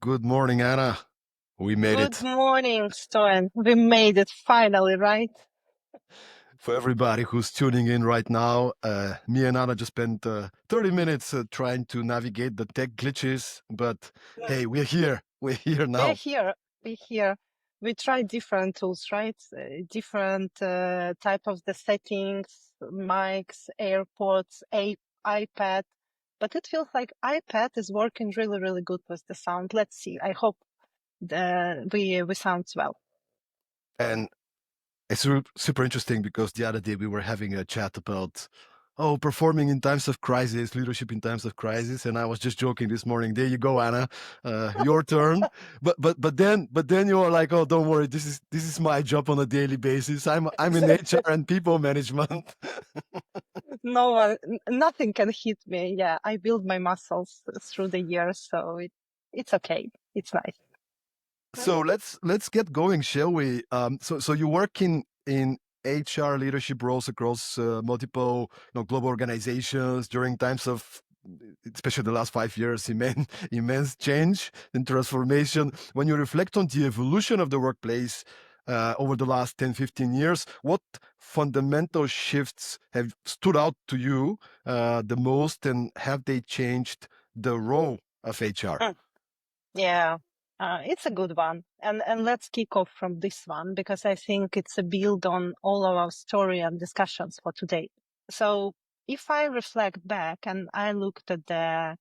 Good morning, Anna. We made Good it. morning, Stoyan. We made it finally, right? For everybody who's tuning in right now, me and Anna just spent 30 minutes trying to navigate the tech glitches, but hey, we're here. We're here We're now. here. We're here. We tried different tools, right? Different type of the settings, mics, AirPods, iPad. But it feels like iPad is working really, really good with the sound. Let's see. I hope we sound well. And it's super interesting because the other day we were having a chat about, performing in times of crisis, leadership in times of crisis, and I was just joking this morning. There you go, Anna, your turn. But then you are like, oh, don't worry, this is my job on a daily basis. I'm in HR and people management. No nothing can hit me. Yeah, I build my muscles through the years, so it's okay. It's nice. So let's get going, shall we? So you work in HR leadership roles across multiple global organizations during times of, especially the last 5 years, immense change and transformation. When you reflect on the evolution of the workplace over the last 10, 15 years, what fundamental shifts have stood out to you the most, and have they changed the role of HR? Yeah, it's a good one. And let's kick off from this one because I think it's a build on all of our story and discussions for today. So if I reflect back and I looked at the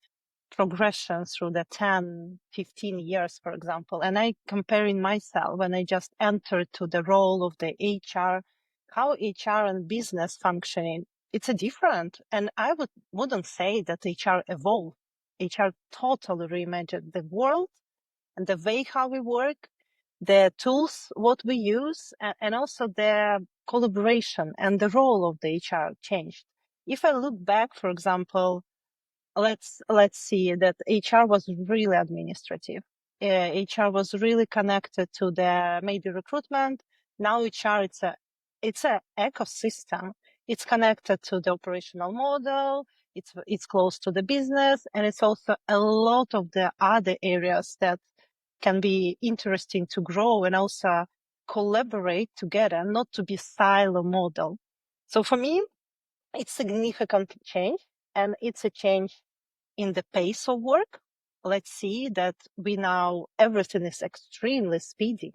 progression through the 10, 15 years, for example, and I comparing myself when I just entered to the role of the HR, how HR and business functioning, it's a different. And I wouldn't say that HR evolved. HR totally reimagined the world and the way how we work, the tools, what we use, and also the collaboration and the role of the HR changed. If I look back, for example, let's see that HR was really administrative. HR was really connected to the maybe recruitment. Now HR it's a ecosystem. It's connected to the operational model. It's close to the business, and it's also a lot of the other areas that can be interesting to grow and also collaborate together, not to be silo model. So for me, it's significant change, and it's a change in the pace of work. Let's see that everything is extremely speedy.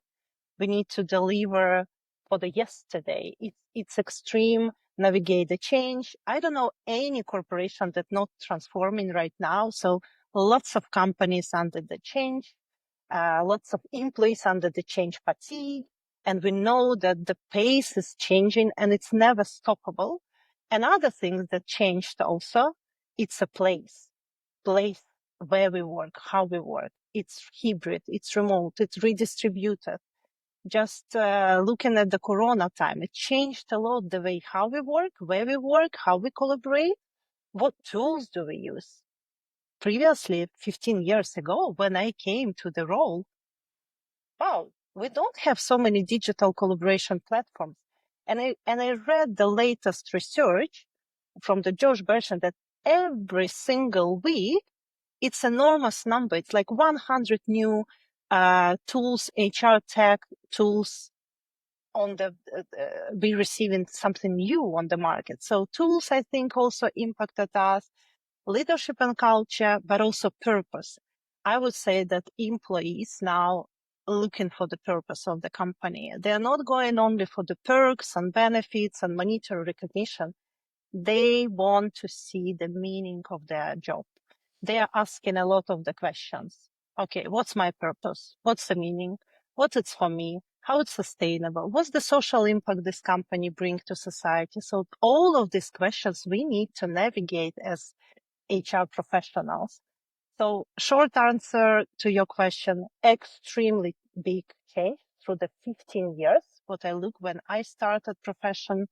We need to deliver for the yesterday. It's extreme, navigate the change. I don't know any corporation that not transforming right now. So lots of companies under the change, lots of employees under the change fatigue. And we know that the pace is changing and it's never stoppable. And other things that changed also, it's a place where we work, how we work. It's hybrid, it's remote, it's redistributed. Just looking at the Corona time, it changed a lot the way how we work, where we work, how we collaborate, what tools do we use. Previously, 15 years ago, when I came to the role, wow, we don't have so many digital collaboration platforms. And I read the latest research from the Josh Bertrand that every single week, it's enormous number. It's like 100 new tools, HR tech tools on the be receiving something new on the market. So tools, I think, also impacted us, leadership and culture, but also purpose. I would say that employees now looking for the purpose of the company. They're not going only for the perks and benefits and monetary recognition. They want to see the meaning of their job. They are asking a lot of the questions. Okay, what's my purpose? What's the meaning? What it's for me? How it's sustainable? What's the social impact this company bring to society? So all of these questions we need to navigate as HR professionals. So short answer to your question, extremely big change through the 15 years, what I look when I started profession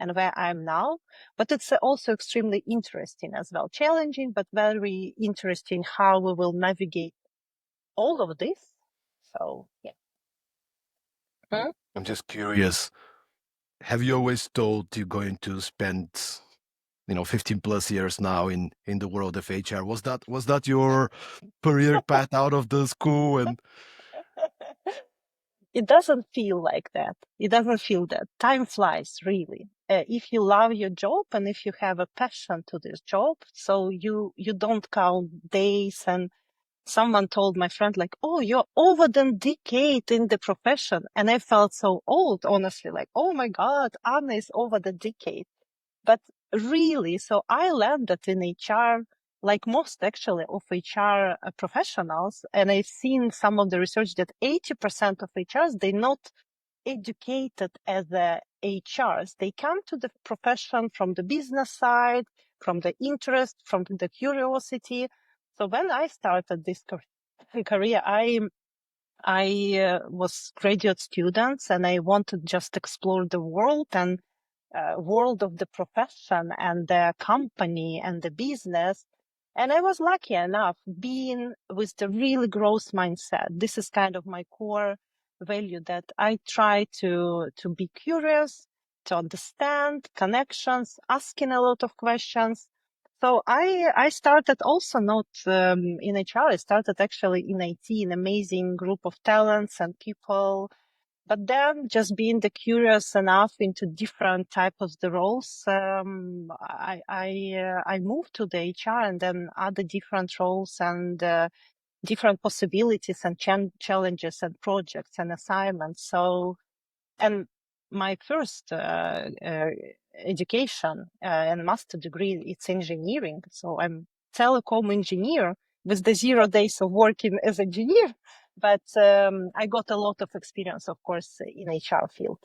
and where I am now. But it's also extremely interesting as well, challenging, but very interesting how we will navigate all of this. So, yeah. I'm just curious. Have you always thought you're going to spend 15 plus years now in the world of HR. Was that your career path out of the school? And It doesn't feel like that. It doesn't feel that. Time flies, really. If you love your job and if you have a passion to this job, so you don't count days. And someone told my friend, like, "Oh, you're over the decade in the profession," and I felt so old, honestly, like, "Oh my God, Anna is over the decade." But really, so I landed in HR, like most actually of HR professionals, and I've seen some of the research that 80% of HRs, they're not educated as HRs. They come to the profession from the business side, from the interest, from the curiosity. So when I started this career, I was graduate students and I wanted just explore the world and world of the profession and the company and the business. And I was lucky enough being with the real growth mindset. This is kind of my core value, that I try to be curious, to understand connections, asking a lot of questions. So I started also not in HR. I started actually in IT, an amazing group of talents and people, but then just being the curious enough into different types of the roles, I moved to the HR and then other different roles and different possibilities and challenges and projects and assignments. So, and my first education and master degree, it's engineering. So I'm telecom engineer with the 0 days of working as engineer. But I got a lot of experience, of course, in HR field.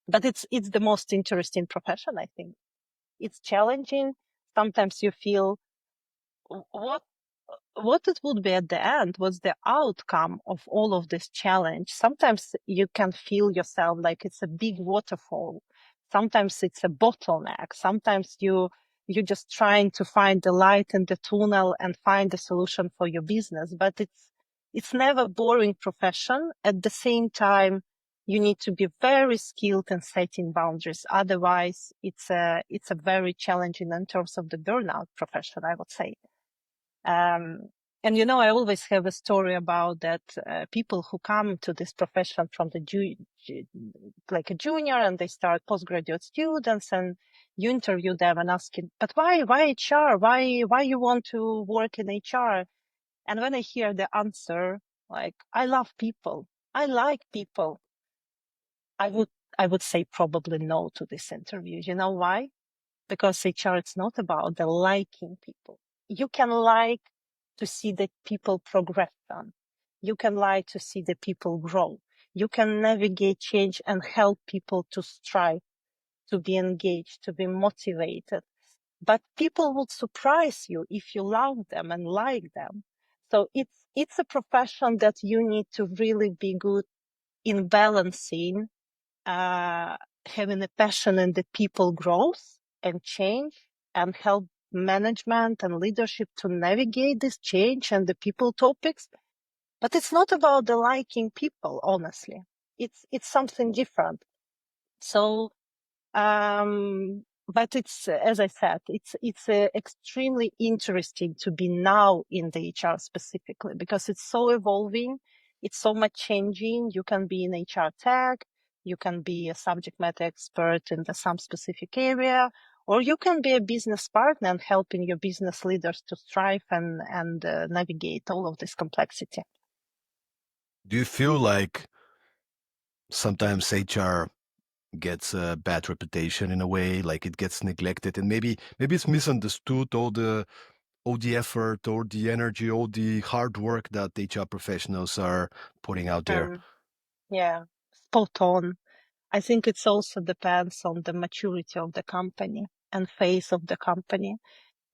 But it's the most interesting profession, I think. It's challenging. Sometimes you feel what it would be at the end, what's the outcome of all of this challenge. Sometimes you can feel yourself like it's a big waterfall. Sometimes it's a bottleneck. Sometimes you're just trying to find the light in the tunnel and find a solution for your business. But it's never boring profession. At the same time, you need to be very skilled in setting boundaries. Otherwise, it's a very challenging in terms of the burnout profession, I would say. Um, and I always have a story about that people who come to this profession from the like a junior, and they start postgraduate students, and you interview them and asking, but why HR? Why you want to work in HR? And when I hear the answer, like, I love people, I like people, I would say probably no to this interview. You know why? Because HR, it's not about the liking people. You can like to see the people progress on. You can like to see the people grow. You can navigate change and help people to strive, to be engaged, to be motivated. But people would surprise you if you love them and like them. So it's a profession that you need to really be good in balancing, having a passion in the people growth and change, and help management and leadership to navigate this change and the people topics. But it's not about the liking people, honestly. It's something different. So but it's, as I said, it's extremely interesting to be now in the HR specifically, because it's so evolving, it's so much changing. You can be in HR tech, you can be a subject matter expert in some specific area, or you can be a business partner and helping your business leaders to strive and navigate all of this complexity. do you feel like sometimes HR gets a bad reputation in a way, like it gets neglected, and maybe it's misunderstood, all the effort, all the energy, all the hard work that HR professionals are putting out there? Yeah, spot on. I think it's also depends on the maturity of the company and phase of the company.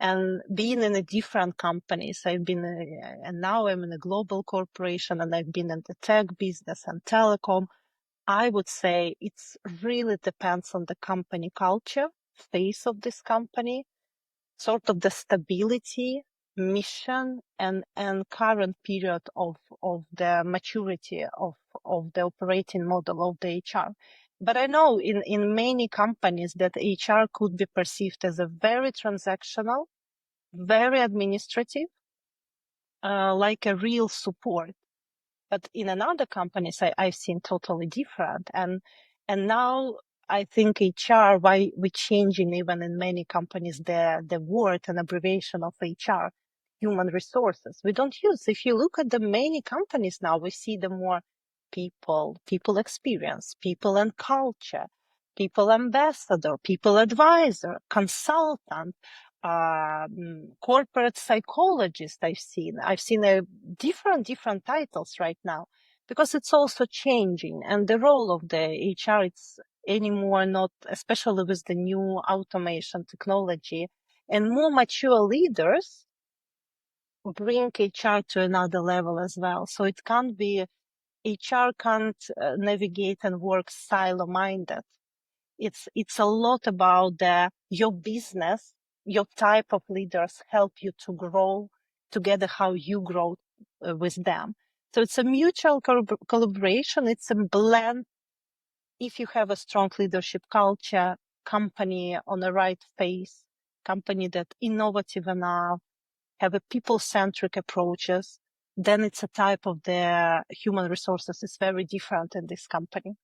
And being in a different companies, I've been, and now I'm in a global corporation, and I've been in the tech business and telecom. I would say it's really depends on the company culture, phase of this company, sort of the stability, mission, and current period of the maturity of the operating model of the HR. But I know in many companies that HR could be perceived as a very transactional, very administrative, like a real support. But in another companies, I've seen totally different. And now I think HR, why we're changing even in many companies the word and abbreviation of HR, human resources. We don't use. If you look at the many companies now, we see the more people experience, people and culture, people ambassador, people advisor, consultant, corporate psychologist. I've seen a different titles right now, because it's also changing, and the role of the HR, it's anymore not, especially with the new automation technology, and more mature leaders bring HR to another level as well. So it can't be, HR can't navigate and work silo-minded. It's a lot about your business, your type of leaders help you to grow together, how you grow with them. So it's a mutual collaboration. It's a blend. If you have a strong leadership culture, company on the right phase, company that innovative enough, have a people-centric approaches, then it's a type of the human resources is very different in this company.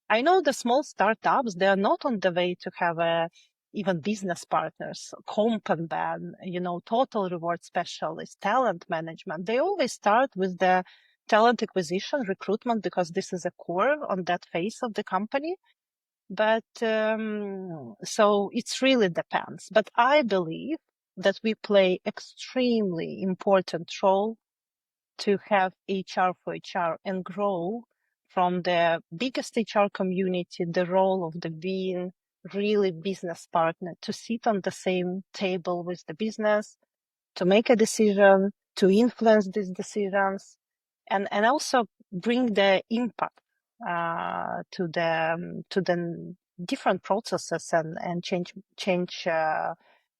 I know the small startups, they are not on the way to have even business partners, comp and ban, total reward specialists, talent management. They always start with the talent acquisition, recruitment, because this is a core on that phase of the company. But so it's really depends. But I believe that we play extremely important role to have HR for HR and grow from the biggest HR community, the role of the being really business partner, to sit on the same table with the business, to make a decision, to influence these decisions, and also bring the impact to the different processes and change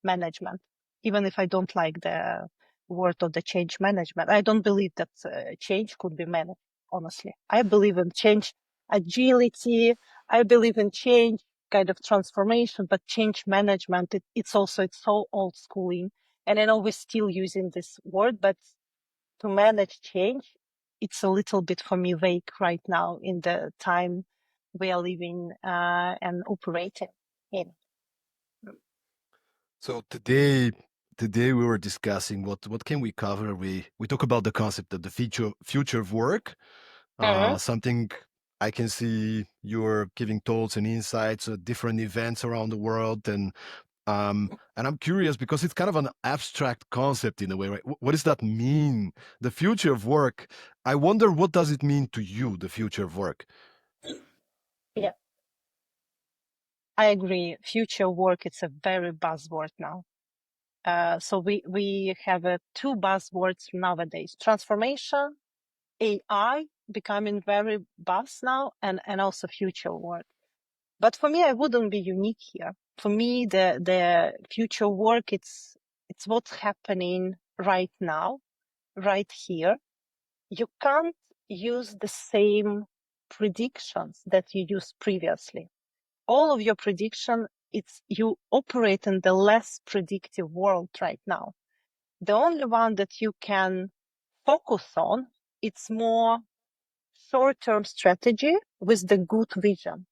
management. Even if I don't like the word of the change management, I don't believe that change could be managed. Honestly, I believe in change agility. I believe in change kind of transformation, but change management, it's so old schooling. And I know we're still using this word, but to manage change, it's a little bit for me vague right now in the time we are living and operating in. So today we were discussing what can we cover. We talk about the concept of the future of work. Mhm. Something I can see you're giving thoughts and insights at different events around the world, and I'm curious because it's kind of an abstract concept in a way, right? What does that mean? The future of work. I wonder, what does it mean to you, the future of work? Yeah, I agree. Future work, it's a very buzzword now. So we have two buzzwords nowadays: transformation, AI becoming very buzz now, and also future work. But for me, I wouldn't be unique here. For me, the future work, it's what's happening right now, right here. You can't use the same predictions that you used previously. All of your prediction, it's you operate in the less predictive world right now. The only one that you can focus on, it's more short-term strategy with the good vision.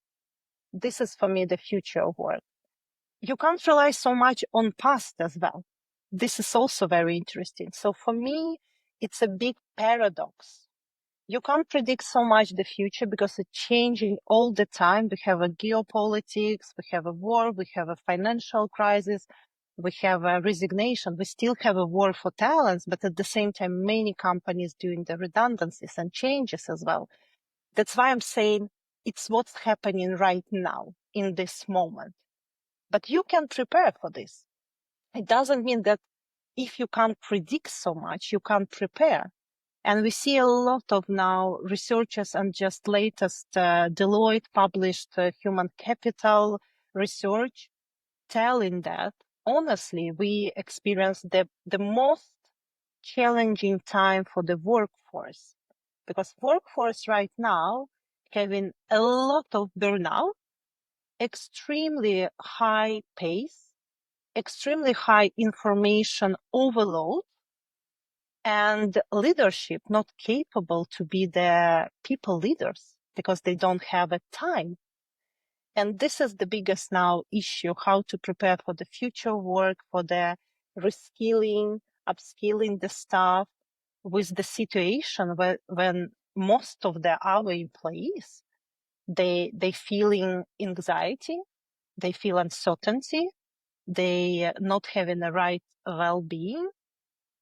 This is for me the future of work. You can't rely so much on past as well. This is also very interesting. So for me, it's a big paradox. You can't predict so much the future because it's changing all the time. We have a geopolitics, we have a war, we have a financial crisis, we have a resignation. We still have a war for talents, but at the same time, many companies doing the redundancies and changes as well. That's why I'm saying it's what's happening right now in this moment. But you can prepare for this. It doesn't mean that if you can't predict so much, you can't prepare. And we see a lot of now researchers, and just latest Deloitte published human capital research telling that honestly, we experience the most challenging time for the workforce, because workforce right now having a lot of burnout, extremely high pace, extremely high information overload, and leadership not capable to be the people leaders because they don't have a time. And this is the biggest now issue, how to prepare for the future work, for the reskilling, upskilling the staff with the situation where, when most of our employees, they feeling anxiety, they feel uncertainty, they not having the right well-being.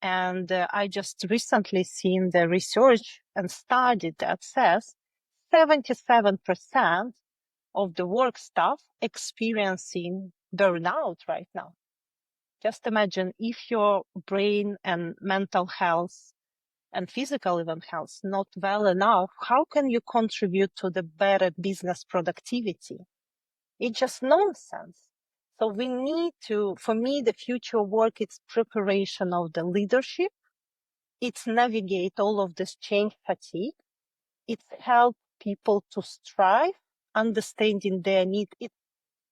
And I just recently seen the research and study that says 77% of the work staff experiencing burnout right now. Just imagine if your brain and mental health and physical even health not well enough, how can you contribute to the better business productivity? It's just nonsense. So we need to, for me, the future work, it's preparation of the leadership. It's navigate all of this change fatigue. It's help people to strive, understanding their need.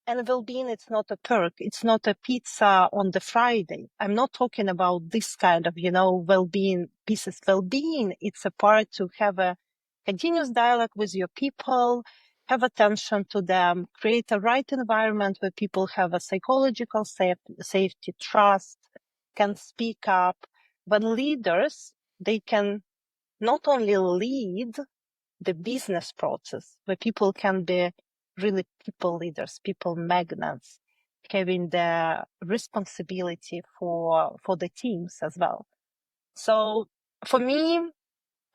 And well-being, it's not a perk. It's not a pizza on the Friday. I'm not talking about this kind of, well-being pieces. Well-being, it's a part to have a continuous dialogue with your people, have attention to them, create a right environment where people have a psychological safety, trust, can speak up. But leaders, they can not only lead the business process, where people can be really people leaders, people magnets, having the responsibility for the teams as well. So for me,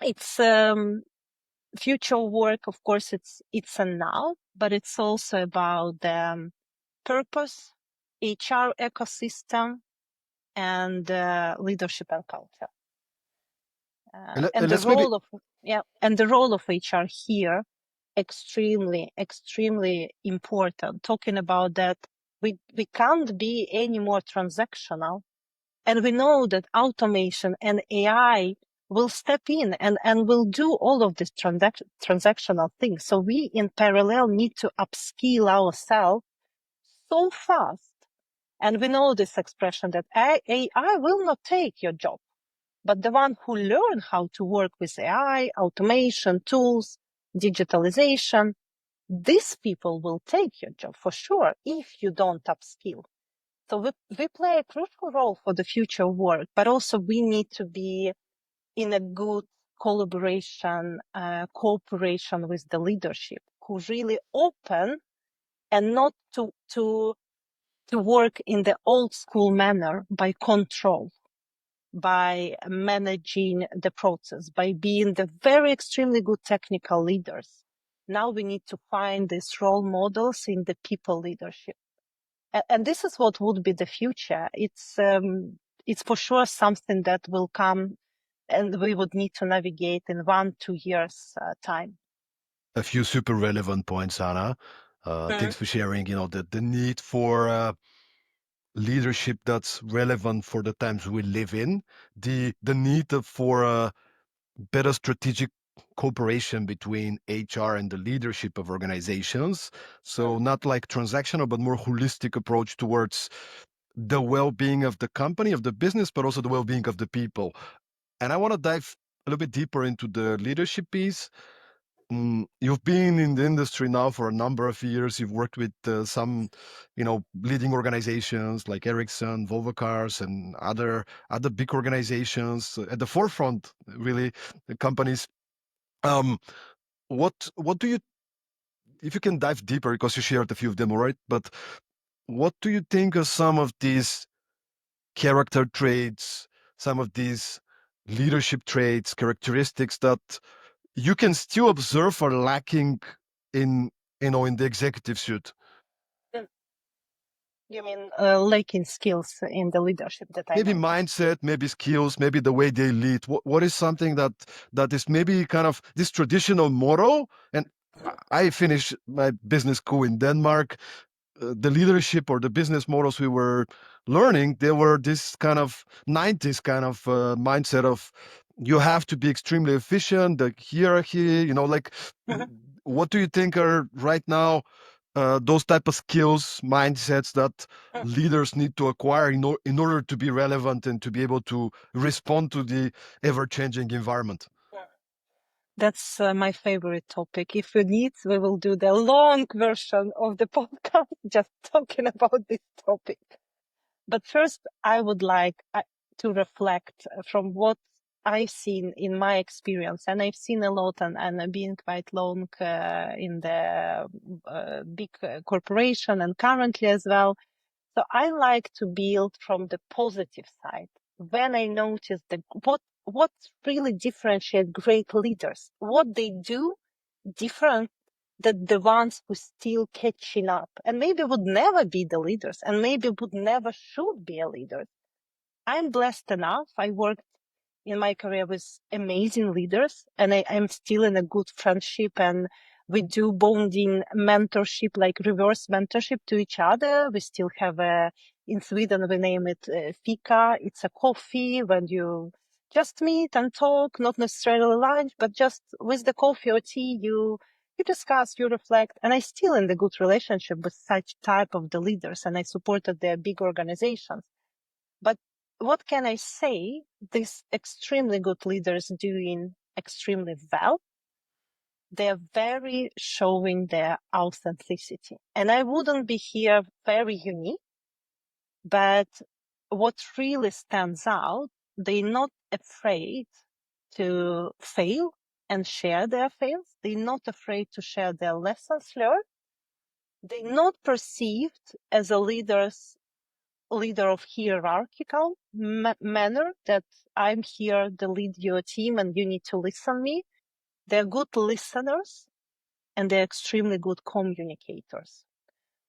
it's future work. Of course, it's a now, but it's also about the purpose, HR ecosystem, and leadership and culture. And the let's maybe role of HR here, extremely important. Talking about that, we can't be any more transactional, and we know that automation and AI will step in and will do all of these transactional things. So we in parallel need to upskill ourselves so fast. And we know this expression that AI will not take your job. But the one who learn how to work with AI, automation, tools, digitalization, these people will take your job for sure if you don't upskill. So we play a crucial role for the future work, but also we need to be in a good collaboration, cooperation with the leadership who really open and not to work in the old school manner by control, by managing the process, by being the very extremely good technical leaders. Now we need to find these role models in the people leadership. And this is what would be the future. It's for sure something that will come and we would need to navigate in 1-2 years time. a few super relevant points, Anna. Thanks for sharing, the need for leadership that's relevant for the times we live in, the need for better strategic cooperation between HR and the leadership of organizations. So not like transactional, but more holistic approach towards the well-being of the company, of the business, but also the well-being of the people. And I want to dive a little bit deeper into the leadership piece. You've been in the industry now for a number of years. You've worked with some, leading organizations like Ericsson, Volvo Cars, and other big organizations at the forefront, really, the companies. What do you, if you can dive deeper, because you shared a few of them, all right? But what do you think are some of these character traits, some of these leadership traits, characteristics that you can still observe are lacking in in the executive suite? You mean lacking skills in the leadership that I Maybe mentioned? mindset, maybe skills, maybe the way they lead. What is something that is maybe kind of this traditional model? And I finished my business school in Denmark. The leadership or the business models we were learning, they were this kind of 90s kind of mindset of you have to be extremely efficient, the hierarchy, like what do you think are right now those type of skills, mindsets that leaders need to acquire in order to be relevant and to be able to respond to the ever-changing environment? That's my favorite topic. If you need, we will do the long version of the podcast just talking about this topic. But first, I would like to reflect from what I've seen in my experience, and I've seen a lot, and I've been quite long in the big corporation and currently as well. So I like to build from the positive side. When I notice what really differentiates great leaders, what they do different than the ones who still catching up and maybe would never be the leaders and maybe would never should be a leader. I'm blessed enough. I worked in my career with amazing leaders, and I'm still in a good friendship, and we do bonding mentorship, like reverse mentorship to each other. We still have in Sweden, we name it fika. It's a coffee when you just meet and talk, not necessarily lunch, but just with the coffee or tea, you discuss, you reflect. And I still in the good relationship with such type of the leaders, and I supported their big organizations. But what can I say? These extremely good leaders doing extremely well. They're very showing their authenticity. And I wouldn't be here very unique, but what really stands out, they're not afraid to fail and share their fails. They're not afraid to share their lessons learned. They're not perceived as a leader of hierarchical manner that I'm here to lead your team and you need to listen me. They're good listeners and they're extremely good communicators.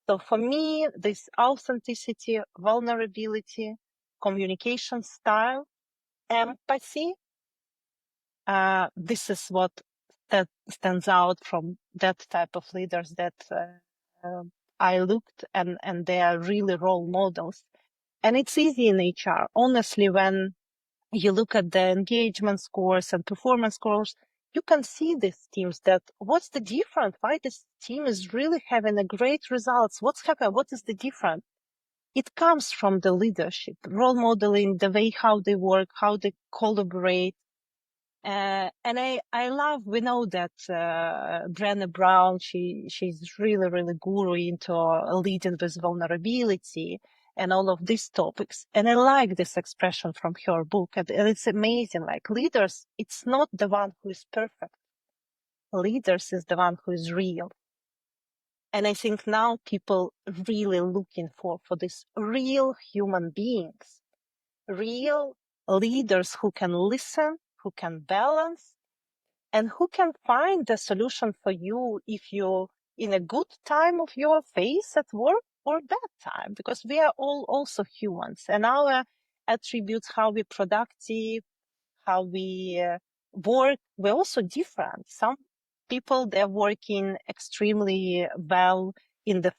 So for me, this authenticity, vulnerability, communication style, empathy, this is what that stands out from that type of leaders that I looked, and they are really role models. And it's easy in HR. Honestly, when you look at the engagement scores and performance scores, you can see these teams that what's the difference? Why this team is really having a great results? What's happened? What is the difference? It comes from the leadership, role modeling, the way how they work, how they collaborate. And I love, we know that Brené Brown, she's really, really guru into leading with vulnerability and all of these topics. And I like this expression from her book. And it's amazing. Like leaders, it's not the one who is perfect. Leaders is the one who is real. And I think now people really looking for these real human beings, real leaders who can listen, who can balance, and who can find the solution for you if you're in a good time of your phase at work or bad time, because we are all also humans and our attributes, how we're productive, how we work, we're also different. Some people, they're working extremely well in the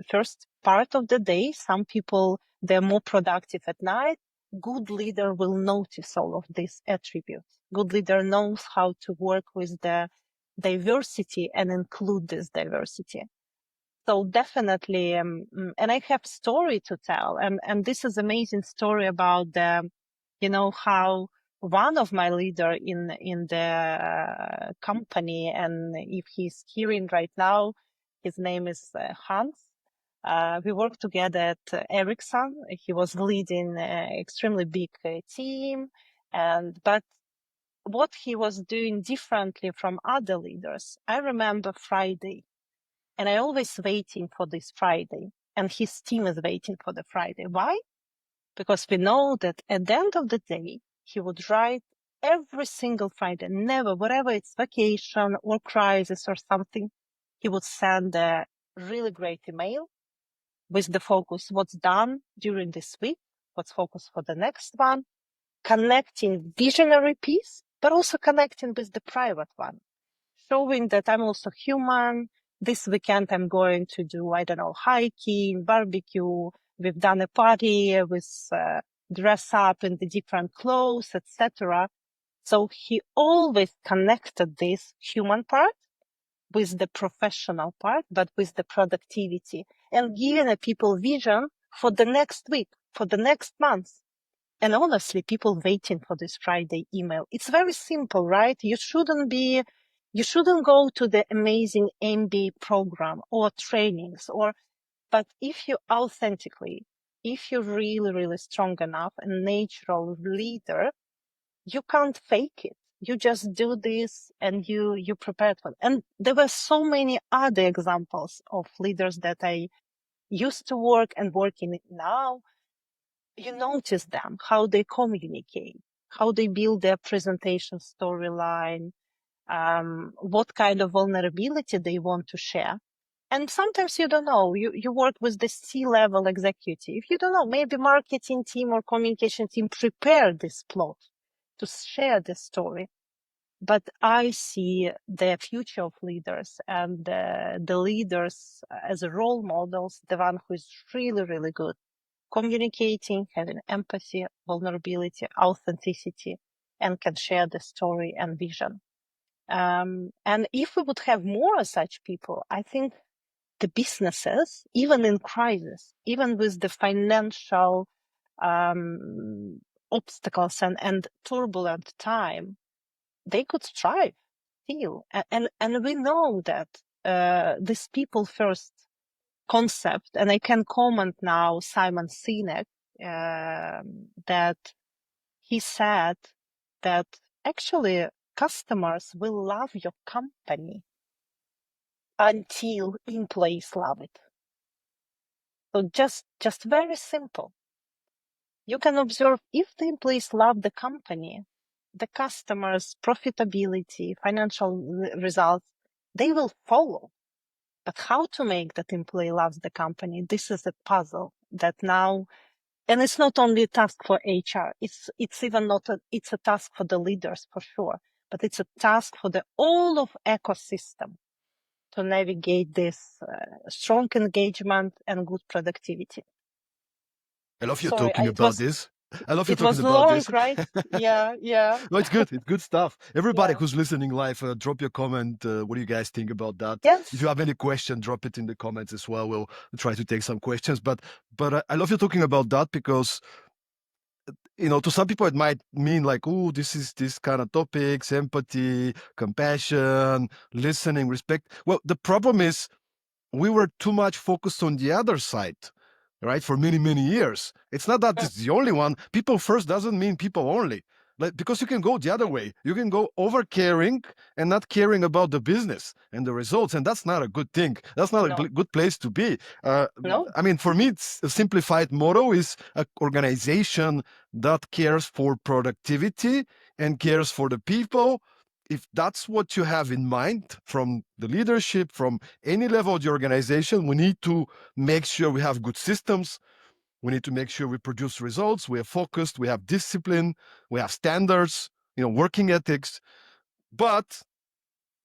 first part of the day. Some people, they're more productive at night. Good leader will notice all of these attributes. Good leader knows how to work with the diversity and include this diversity. So definitely, and I have story to tell, and this is amazing story about the, how one of my leader in the company, and if he's hearing right now, his name is Hans. We worked together at Ericsson. He was leading an extremely big team, but what he was doing differently from other leaders, I remember Friday. And I always waiting for this Friday, and his team is waiting for the Friday. Why? Because we know that at the end of the day, he would write every single Friday, never, whatever it's vacation or crisis or something, he would send a really great email with the focus, what's done during this week, what's focused for the next one, connecting visionary piece, but also connecting with the private one, showing that I'm also human. This weekend, I'm going to do, I don't know, hiking, barbecue. We've done a party with dress up in the different clothes, etc. So he always connected this human part with the professional part, but with the productivity, and giving a people vision for the next week, for the next month. And honestly, people waiting for this Friday email. It's very simple, right? You shouldn't go to the amazing MBA program or trainings, but if you're really, really strong enough and natural leader, you can't fake it. You just do this and you prepared for it. And there were so many other examples of leaders that I used to work and working now. You notice them, how they communicate, how they build their presentation storyline, what kind of vulnerability they want to share. And sometimes you don't know, you work with the C-level executive. You don't know, maybe marketing team or communication team prepare this plot to share the story. But I see the future of leaders and the leaders as role models, the one who is really, really good communicating, having empathy, vulnerability, authenticity, and can share the story and vision. And if we would have more such people, I think the businesses, even in crisis, even with the financial obstacles and turbulent time, they could thrive still. And we know that this people first concept, and I can comment now Simon Sinek, that he said that actually customers will love your company until employees love it. So just very simple. You can observe if the employees love the company, the customers' profitability, financial results, they will follow. But how to make that employee loves the company? This is a puzzle that now, and it's not only a task for HR. It's even not it's a task for the leaders for sure, but it's a task for the all of ecosystem to navigate this strong engagement and good productivity. I love you Sorry, talking about this. I love you it talking was about long, this. right? Yeah, yeah, No, it's good. It's good stuff. Everybody yeah. who's listening live, drop your comment. What do you guys think about that? If you Yes, have any question, drop it in the comments as well. We'll try to take some questions. But I love you talking about that because to some people it might mean like, oh, this is this kind of topics, empathy, compassion, listening, respect. Well, the problem is we were too much focused on the other side, right? For many, many years. It's not that mm, it's the only one. People first doesn't mean people only. Like, because you can go the other way. You can go over caring and not caring about the business and the results. And that's not a good thing. That's not a no, good place to be. no, I mean, for me, it's a simplified motto is an organization that cares for productivity and cares for the people. If that's what you have in mind from the leadership, from any level of the organization, we need to make sure we have good systems. We need to make sure we produce results. We are focused. We have discipline. We have standards, working ethics. But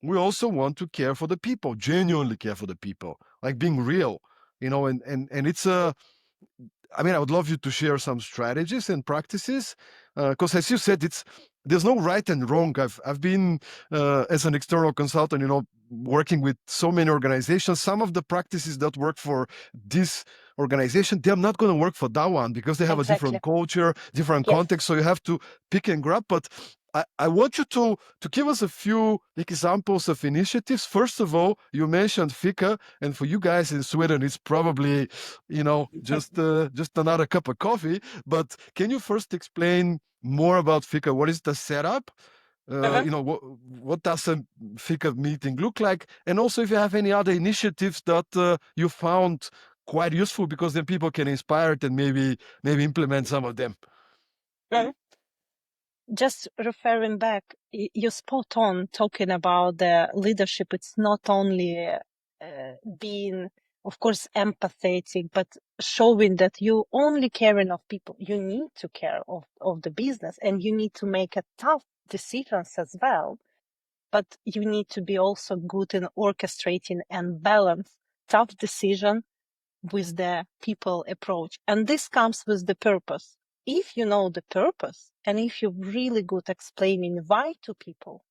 we also want to care for the people, genuinely care for the people, like being real, and it's I would love you to share some strategies and practices, because as you said, there's no right and wrong. I've been as an external consultant, working with so many organizations. Some of the practices that work for this organization, they're not going to work for that one because they have a exactly. different culture, different Yes. context. So you have to pick and grab. But I want you to give us a few examples of initiatives. First of all, you mentioned Fika, and for you guys in Sweden, it's probably just another cup of coffee. But can you first explain more about Fika? What is the setup? Uh-huh. What does a Fika meeting look like? And also, if you have any other initiatives that you found quite useful, because then people can inspire it and maybe implement some of them. Mhm. Just referring back, you're spot on talking about the leadership. It's not only being, of course, empathetic, but showing that you only caring of people. You need to care of the business, and you need to make a tough decisions as well. But you need to be also good in orchestrating and balance tough decision with the people approach. And this comes with the purpose. If you know the purpose and if you're really good explaining why to people,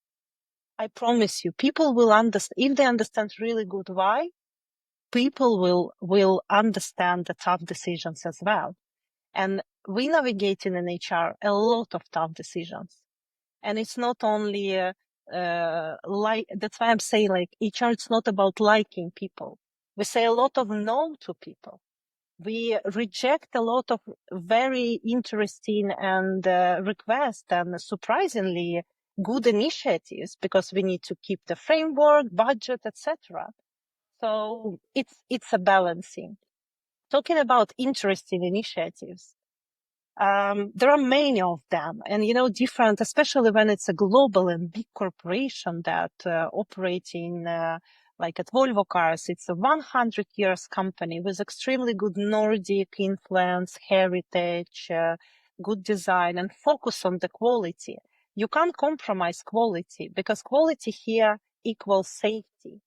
I promise you, people will understand, if they understand really good why, people will understand the tough decisions as well. And we navigate in HR a lot of tough decisions. And it's not only that's why I'm saying like HR, it's not about liking people. We say a lot of no to people. We reject a lot of very interesting and requests and surprisingly good initiatives because we need to keep the framework, budget, etc. So it's a balancing. Talking about interesting initiatives, there are many of them, and different, especially when it's a global and big corporation that operating like at Volvo Cars. It's a 100 years company with extremely good Nordic influence, heritage, good design, and focus on the quality. You can't compromise quality because quality here equals safety.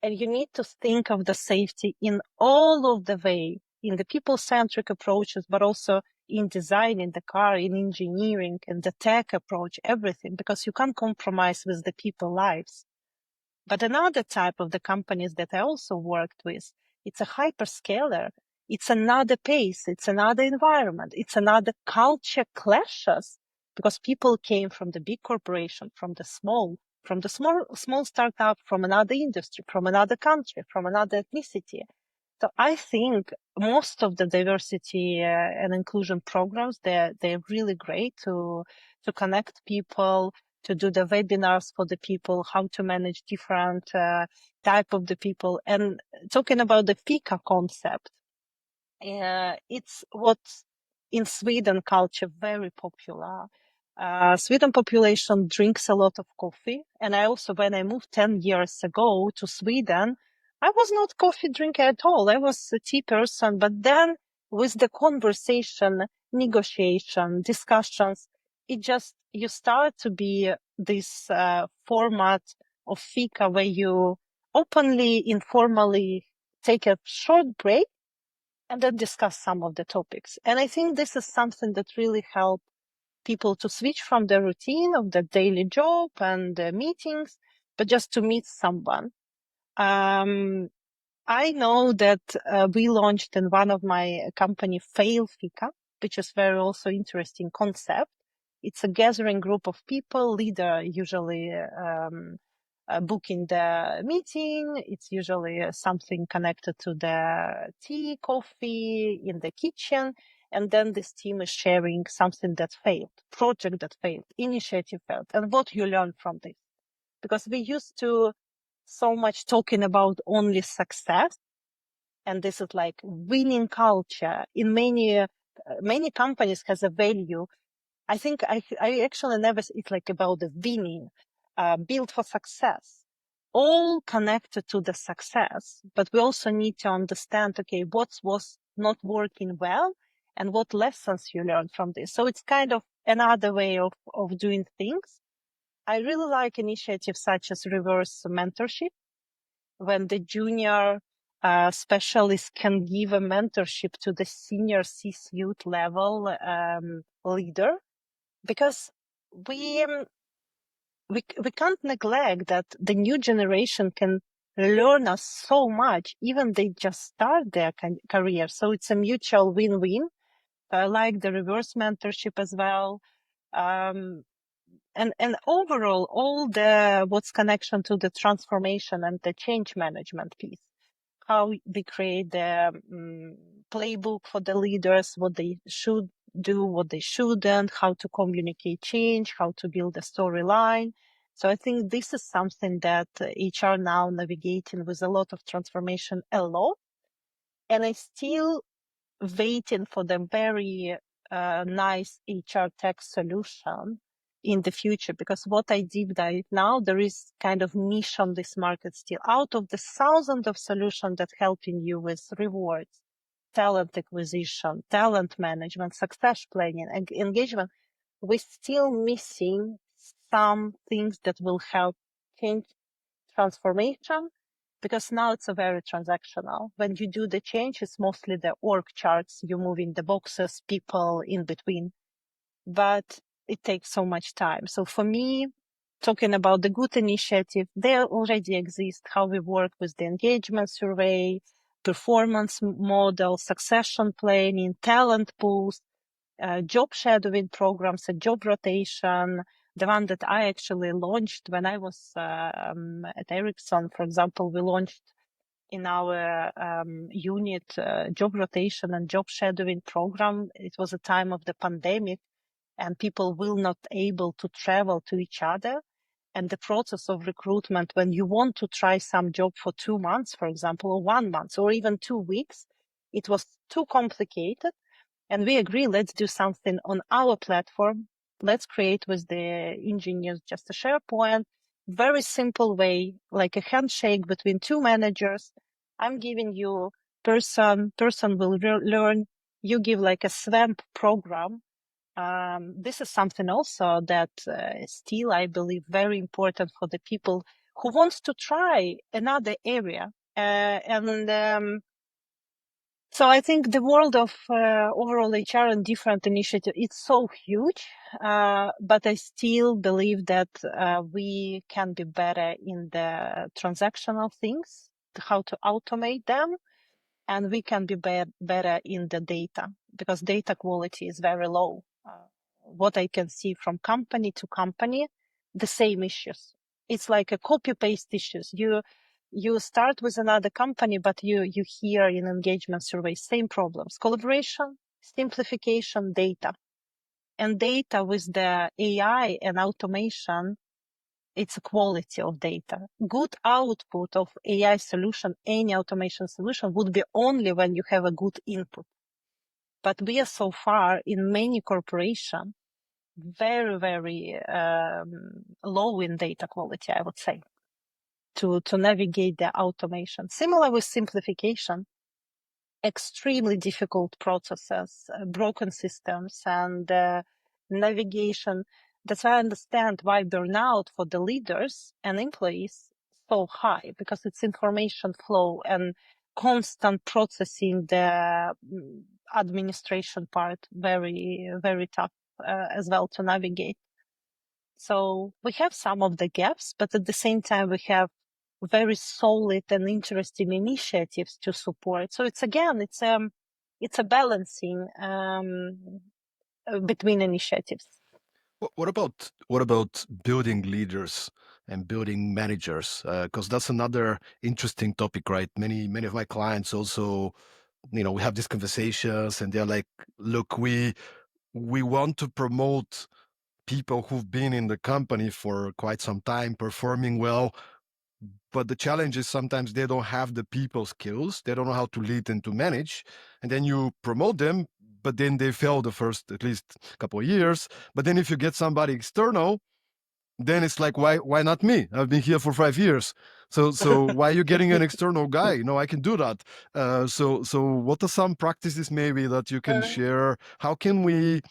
And you need to think of the safety in all of the way, in the people-centric approaches, but also in designing the car, in engineering, and the tech approach, everything, because you can't compromise with the people lives. But another type of the companies that I also worked with, it's a hyperscaler. It's another pace. It's another environment. It's another culture clashes because people came from the big corporation, from the small startup, from another industry, from another country, from another ethnicity. So I think most of the diversity and inclusion programs, they're really great to connect people, to do the webinars for the people, how to manage different type of the people. And talking about the FICA concept, it's what's in Sweden culture very popular. Sweden population drinks a lot of coffee. And I also, when I moved 10 years ago to Sweden, I was not coffee drinker at all. I was a tea person. But then with the conversation, negotiation, discussions, you start to be this format of fika where you openly, informally take a short break and then discuss some of the topics. And I think this is something that really helps people to switch from the routine of the daily job and the meetings, but just to meet someone. I know that we launched in one of my company Fail Fika, which is very also interesting concept. It's a gathering group of people, leader usually booking the meeting. It's usually something connected to the tea, coffee in the kitchen. And then this team is sharing something that failed, project that failed, initiative failed, and what you learn from this. Because we used to so much talking about only success. And this is like winning culture in many companies has a value. I think I actually never, it's like about the winning, built for success, all connected to the success. But we also need to understand, okay, what was not working well and what lessons you learned from this. So it's kind of another way of doing things. I really like initiatives such as reverse mentorship, when the junior specialist can give a mentorship to the senior C-suite level leader, because we can't neglect that the new generation can learn us so much, even they just start their career. So it's a mutual win-win. I like the reverse mentorship as well. And overall, all the what's connection to the transformation and the change management piece, how we create the playbook for the leaders, what they should do, what they shouldn't, how to communicate change, how to build a storyline. So I think this is something that HR now navigating with a lot of transformation a lot. And I still waiting for the very nice HR tech solution in the future, because what I deep dive now, there is kind of niche on this market still. Out of the thousands of solutions that helping you with rewards, talent acquisition, talent management, success planning, and engagement, we're still missing some things that will help change transformation, because now it's a very transactional. When you do the change, it's mostly the org charts, you're moving the boxes, people in between, but it takes so much time. So for me, talking about the good initiative, they already exist, how we work with the engagement survey, performance model, succession planning, talent pools, job shadowing programs, and job rotation. The one that I actually launched when I was at Ericsson, for example, we launched in our unit job rotation and job shadowing program. It was a time of the pandemic, and people will not able to travel to each other. And the process of recruitment, when you want to try some job for 2 months, for example, or 1 month, or even 2 weeks, it was too complicated. And we agree, let's do something on our platform. Let's create with the engineers just a SharePoint, very simple way, like a handshake between two managers. I'm giving you person will learn. You give like a SWAMP program. This is something also that still, I believe, very important for the people who wants to try another area. So I think the world of overall HR and different initiatives, it's so huge, but I still believe that we can be better in the transactional things, how to automate them, and we can be better in the data, because data quality is very low. What I can see from company to company, the same issues. It's like a copy-paste issues. You start with another company, but you hear in engagement surveys, same problems: collaboration, simplification, data. And data with the AI and automation, it's a quality of data. Good output of AI solution, any automation solution, would be only when you have a good input. But we are so far in many corporations very, very low in data quality, I would say, to navigate the automation. Similar with simplification, extremely difficult processes, broken systems, and navigation. That's why I understand why burnout for the leaders and employees so high, because it's information flow and constant processing the administration part, very, very tough as well to navigate. So we have some of the gaps, but at the same time, we have very solid and interesting initiatives to support. So it's a balancing between initiatives. What about building leaders and building managers? Because that's another interesting topic, right? Many of my clients also, we have these conversations, and they're like, "Look, we want to promote people who've been in the company for quite some time, performing well, but the challenge is sometimes they don't have the people skills. They don't know how to lead and to manage. And then you promote them, but then they fail the first at least couple of years. But then if you get somebody external, then it's like, why not me? I've been here for 5 years. So why are you getting an external guy? No, I can do that. So what are some practices maybe that you can share? How can we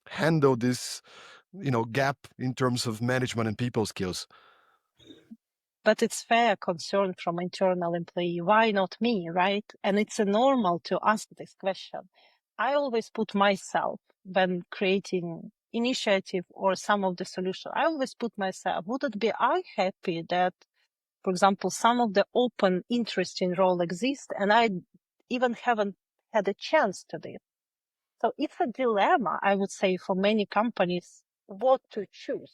handle this, gap in terms of management and people skills? But it's fair concern from internal employee. Why not me, right? And it's a normal to ask this question. I always put myself when creating initiative or some of the solution. I always put myself. Would it be I happy that, for example, some of the open interesting role exist and I even haven't had a chance to do it? So it's a dilemma, I would say, for many companies, what to choose.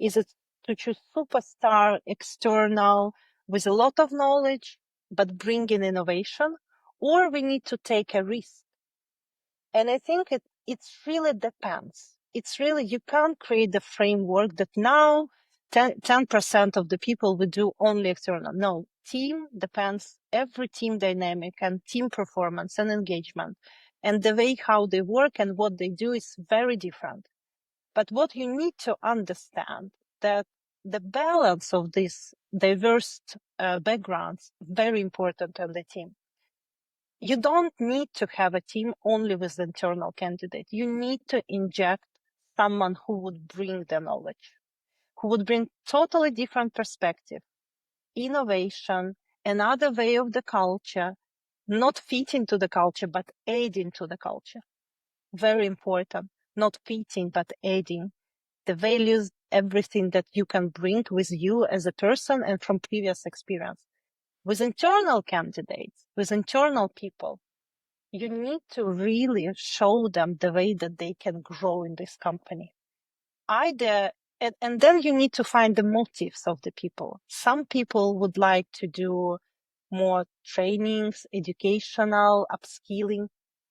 Is it to choose superstar, external, with a lot of knowledge, but bring in innovation, or we need to take a risk? And I think it really depends. It's really, you can't create the framework that now 10% of the people will do only external. No, team depends, every team dynamic and team performance and engagement. And the way how they work and what they do is very different. But what you need to understand that the balance of these diverse backgrounds, very important on the team. You don't need to have a team only with internal candidate. You need to inject someone who would bring the knowledge, who would bring totally different perspective, innovation, another way of the culture, not fitting to the culture, but aiding to the culture. Very important, not fitting, but aiding the values, everything that you can bring with you as a person and from previous experience. With internal candidates, with internal people, you need to really show them the way that they can grow in this company. And then you need to find the motives of the people. Some people would like to do more trainings, educational, upskilling.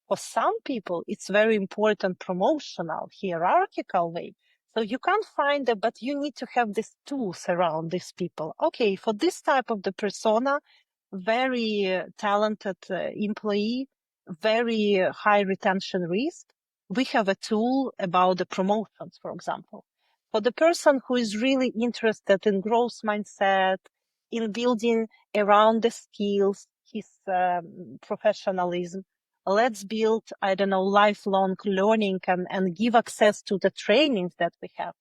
For some people, it's very important promotional, hierarchical way. So you can't find it, but you need to have these tools around these people. Okay, for this type of the persona, very talented employee, very high retention risk, we have a tool about the promotions, for example. For the person who is really interested in growth mindset, in building around the skills, his professionalism, let's build, I don't know, lifelong learning and give access to the trainings that we have.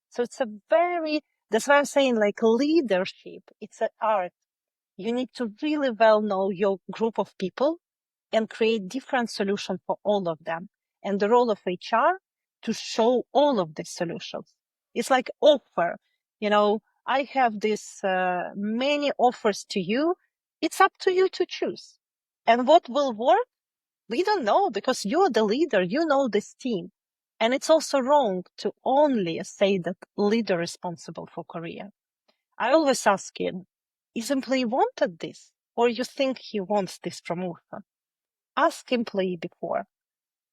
So it's that's why I'm saying like leadership, it's an art. You need to really well know your group of people and create different solutions for all of them. And the role of HR to show all of these solutions. It's like offer, I have this many offers to you. It's up to you to choose. And what will work? We don't know because you're the leader. You know this team. And it's also wrong to only say that leader responsible for career. I always ask him, is employee wanted this? Or you think he wants this promotion? Ask employee before.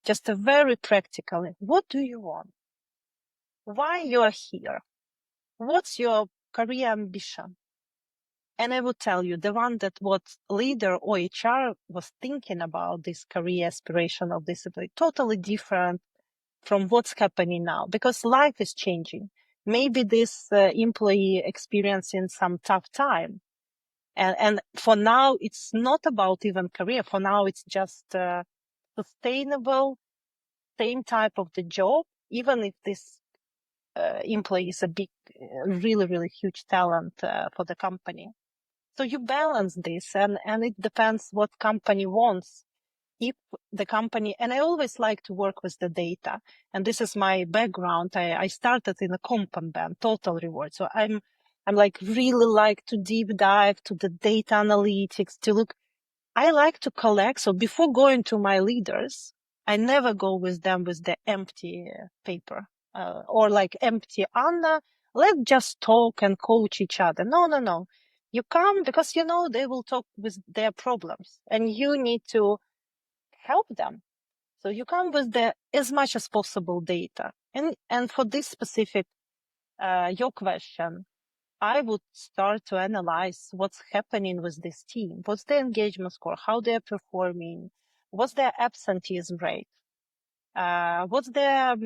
Just a very practically, what do you want? Why you are here? What's your career ambition? And I will tell you, the one that what leader or HR was thinking about this career aspiration of this employee, totally different from what's happening now, because life is changing. Maybe this employee experiencing some tough time. And for now, it's not about even career. For now, it's just sustainable, same type of the job, even if this employee is a big, really, really huge talent for the company. So you balance this, and it depends what company wants. If the company, and I always like to work with the data, and this is my background. I started in a compound band, total reward. So I'm like really like to deep dive to the data analytics to look. I like to collect. So before going to my leaders, I never go with them with the empty paper or like empty Anna. Let's just talk and coach each other. No, no, no. You come because they will talk with their problems, and you need to help them. So you come with the as much as possible data. And for this specific your question, I would start to analyze what's happening with this team. What's the engagement score? How they're performing? What's their absenteeism rate? What's their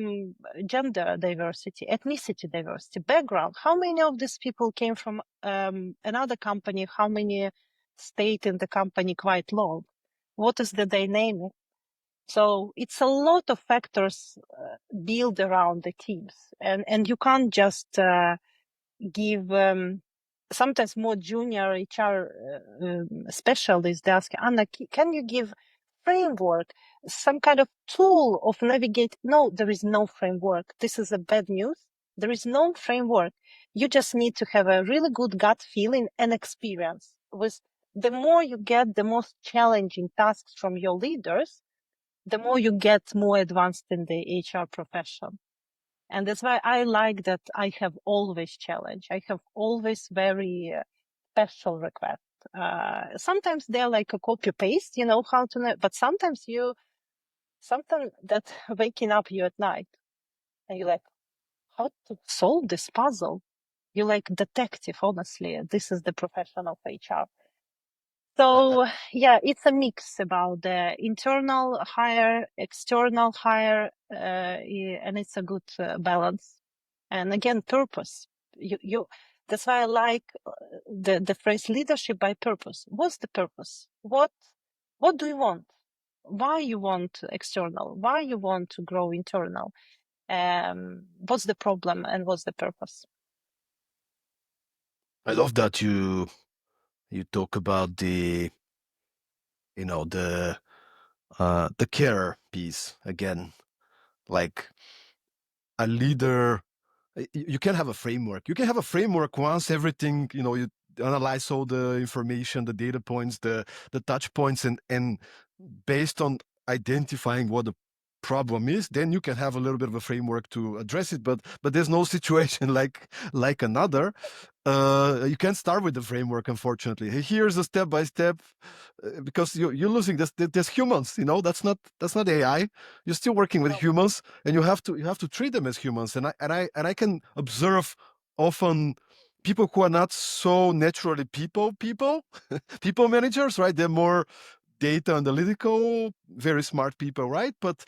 gender diversity, ethnicity diversity, background? How many of these people came from another company? How many stayed in the company quite long? What is the dynamic? So it's a lot of factors built around the teams, and you can't just give sometimes more junior HR specialists. They ask, Anna, can you give framework, some kind of tool of navigate? No, there is no framework. This is a bad news. There is no framework. You just need to have a really good gut feeling and experience. With the more you get, the most challenging tasks from your leaders, the more you get more advanced in the HR profession. And that's why I like that I have always challenge. I have always very special requests. Sometimes they're like a copy paste, how to know, but sometimes something that waking up you at night and you're like, how to solve this puzzle? You're like detective, honestly. This is the profession of HR. So yeah, it's a mix about the internal hire, external hire, and it's a good balance. And again, purpose. That's why I like the phrase leadership by purpose. What's the purpose? What do you want? Why you want external? Why you want to grow internal? What's the problem and what's the purpose? I love that you talk about the the care piece again. Like a leader You can have a framework. You can have a framework once everything, you analyze all the information, the data points, the touch points, and based on identifying what the problem is, then you can have a little bit of a framework to address it. But there's no situation like another. You can't start with the framework, unfortunately. Here's a step by step, because you're losing this. There's humans, that's not AI. You're still working with No. humans, and you have to treat them as humans. And I can observe often people who are not so naturally people people managers, right? They're more data analytical, very smart people, right? But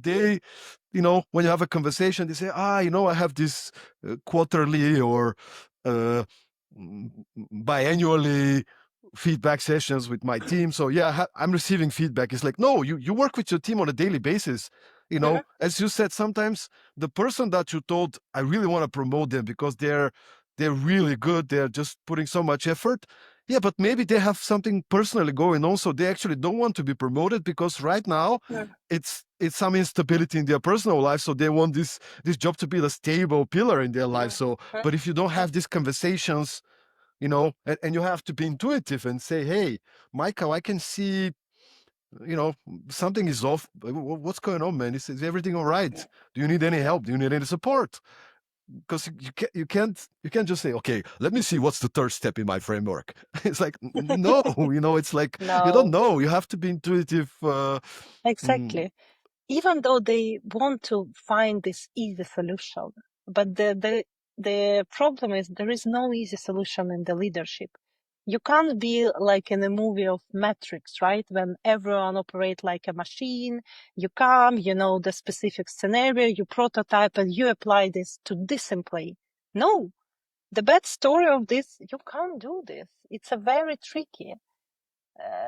they, when you have a conversation, they say, I have this quarterly or uh, biannually feedback sessions with my team. So yeah, I'm receiving feedback. It's like, no, you work with your team on a daily basis. Mhm. As you said, sometimes the person that you told, I really want to promote them because they're really good. They're just putting so much effort. Yeah, but maybe they have something personally going on, so they actually don't want to be promoted because right now Mm. it's some instability in their personal life, so they want this job to be the stable pillar in their life. Mm. So, Mm. but if you don't have these conversations, and you have to be intuitive and say, hey, Michael, I can see, you know something is off. What's going on, man? Is everything all right? Do you need any help? Do you need any support? Because you can't just say, okay, let me see what's the third step in my framework. It's like, no, it's like you don't No, know. You have to be intuitive. Mm, exactly. Even though they want to find this easy solution, but the problem is there is no easy solution in the leadership. You can't be like in a movie of Matrix, right? When everyone operates like a machine, you come, you know the specific scenario, you prototype, and you apply this to this employee. No, the bad story of this, you can't do this. It's a very tricky.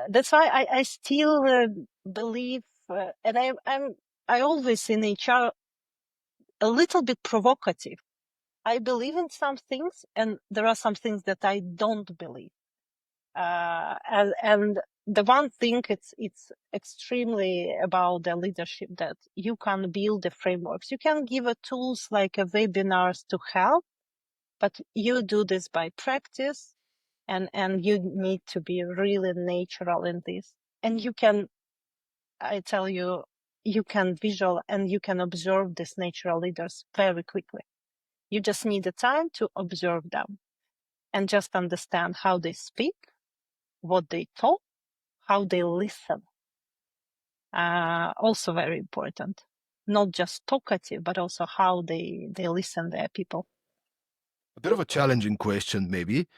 That's why I still believe, and I always in HR a little bit provocative. I believe in some things, and there are some things that I don't believe. And the one thing it's extremely about the leadership, that you can build the frameworks. You can give a tools like a webinars to help, but you do this by practice, and you need to be really natural in this. And you can, I tell you, you can visual and you can observe these natural leaders very quickly. You just need the time to observe them and just understand how they speak, what they talk, how they listen. Also very important. Not just talkative, but also how they listen their people. a bit of a challenging question, maybe.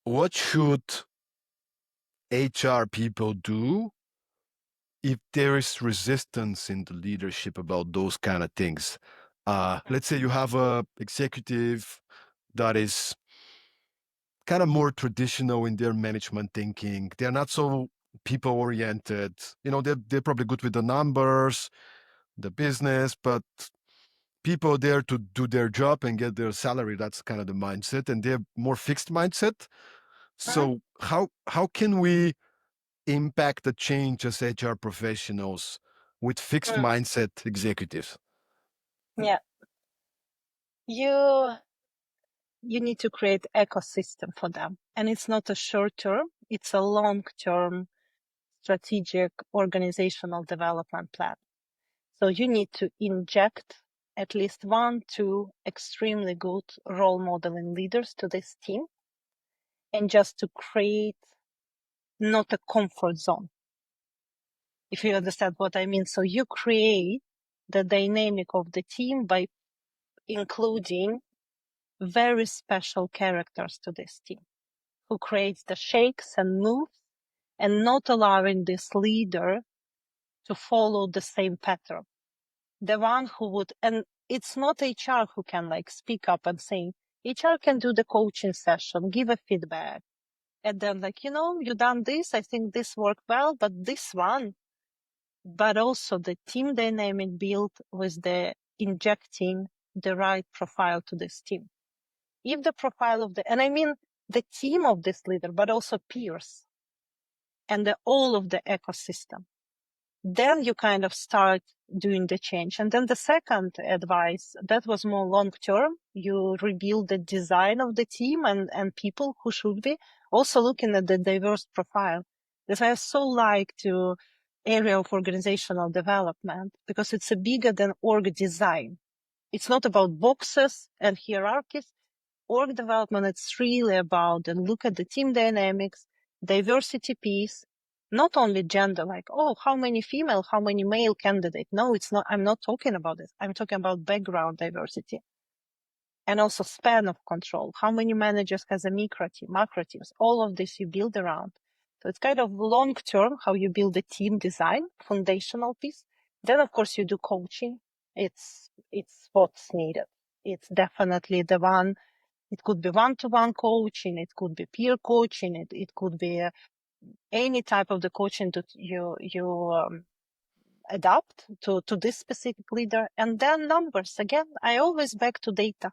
What should HR people do if there is resistance in the leadership about those kind of things? Let's say you have a executive that is kind of more traditional in their management thinking. They're not so people oriented. They're probably good with the numbers, the business, but people there to do their job and get their salary. That's kind of the mindset, and they're more fixed mindset. Mhm. So how can we impact the change as HR professionals with fixed Mm. mindset executives? Yeah, you need to create ecosystem for them, and it's not a short term; it's a long term strategic organizational development plan. So you need to inject at least 1, 2 extremely good role modeling leaders to this team, and just to create not a comfort zone, if you understand what I mean. So you create the dynamic of the team by including very special characters to this team who creates the shakes and moves, and not allowing this leader to follow the same pattern. The one who would, and it's not HR who can like speak up and say, HR can do the coaching session, give a feedback, and then like, you done this, I think this worked well, but this one, but also the team dynamic built with the injecting the right profile to this team. If the profile of and I mean the team of this leader, but also peers and all of the ecosystem, then you kind of start doing the change. And then the second advice, that was more long term. You rebuild the design of the team and people who should be also looking at the diverse profile. This I so like to area of organizational development because it's a bigger than org design. It's not about boxes and hierarchies. Org development, it's really about and look at the team dynamics, diversity piece, not only gender, like, oh, how many female, how many male candidate. No, it's not. I'm not talking about this. I'm talking about background diversity and also span of control. How many managers has a micro team, macro teams? All of this you build around. So it's kind of long term how you build a team design, foundational piece. Then of course you do coaching. It's what's needed. It's definitely the one. It could be one-to-one coaching. It could be peer coaching. It could be any type of the coaching that you adapt to this specific leader. And then numbers. Again, I always back to data.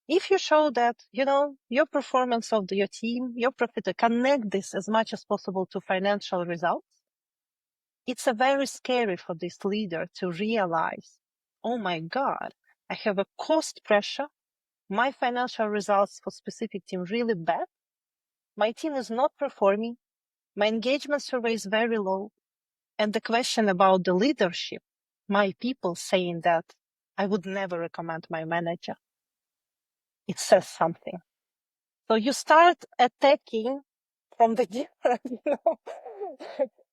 If you show that, your performance of your team, your profit, connect this as much as possible to financial results, it's a very scary for this leader to realize, oh my God, I have a cost pressure. My financial results for specific team really bad. My team is not performing. My engagement survey is very low. And the question about the leadership, my people saying that I would never recommend my manager. It says something. So you start attacking from the different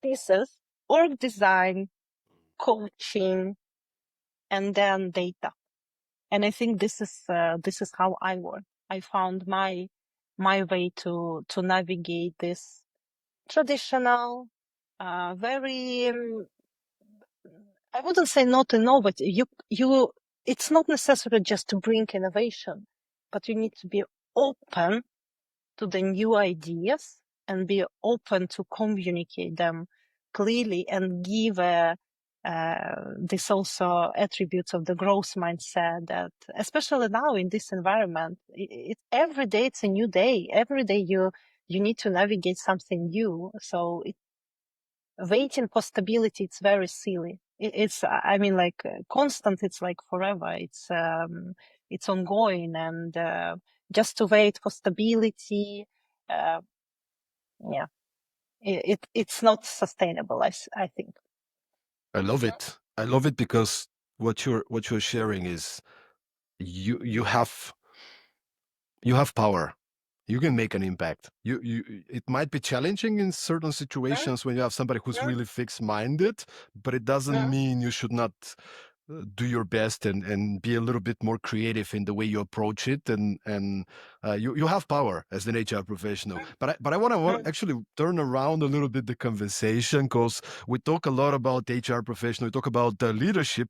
pieces, org design, coaching, and then data. And I think this is how I work. I found my way to navigate this traditional, very I wouldn't say not innovative. It's not necessary just to bring innovation, but you need to be open to the new ideas and be open to communicate them clearly and give this also attributes of the growth mindset that, especially now in this environment, every day it's a new day. Every day you need to navigate something new. So waiting for stability, it's very silly. It's, I mean, like constant, it's like forever. It's ongoing and just to wait for stability, uh, yeah, it's not sustainable, I think. I love it. I love it because what you're sharing is you you have power. You can make an impact. It might be challenging in certain Mm, situations when you have somebody who's mm, really fixed minded, but it doesn't mm, mean you should not do your best and be a little bit more creative in the way you approach it. And you have power as an HR professional. But I want to mm, actually turn around a little bit the conversation because we talk a lot about HR professional. We talk about leadership,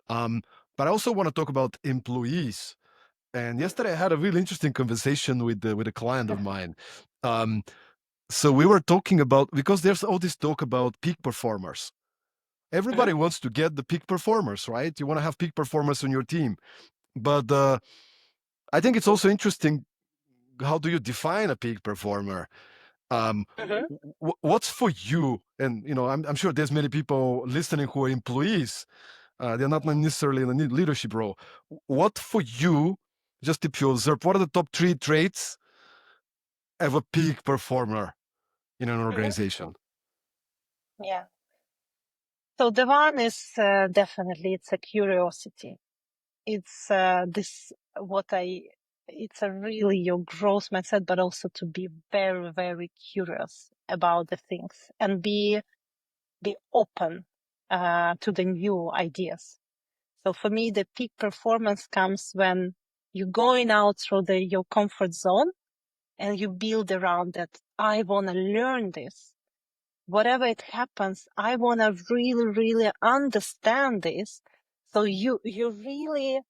um, but I also want to talk about employees. And yesterday I had a really interesting conversation with a client of mine. Um, so we were talking about because there's all this talk about peak performers. Everybody mm, wants to get the peak performers, right? You want to have peak performers on your team, but I think it's also interesting. How do you define a peak performer? Um, mhm, what's for you? And I'm sure there's many people listening who are employees. They're not necessarily in a leadership role. What for you, just if you observe, what are the top 3 traits of a peak performer in an mhm. organization? Yeah. So the one is definitely it's a curiosity. It's this what I. It's a really your growth mindset, but also to be very, very curious about the things and be open to the new ideas. So for me, the peak performance comes when you're going out through your comfort zone and you build around that. I want to learn this. Whatever it happens, I want to really, really understand this. So you really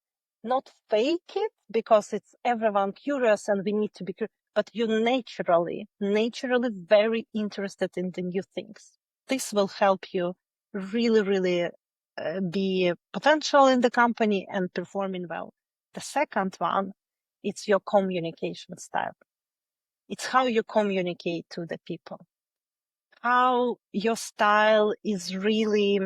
not fake it because it's everyone curious and we need to be curious, but you're naturally very interested in the new things. This will help you really, really be potential in the company and performing well. The second one, it's your communication style. It's how you communicate to the people, how your style is really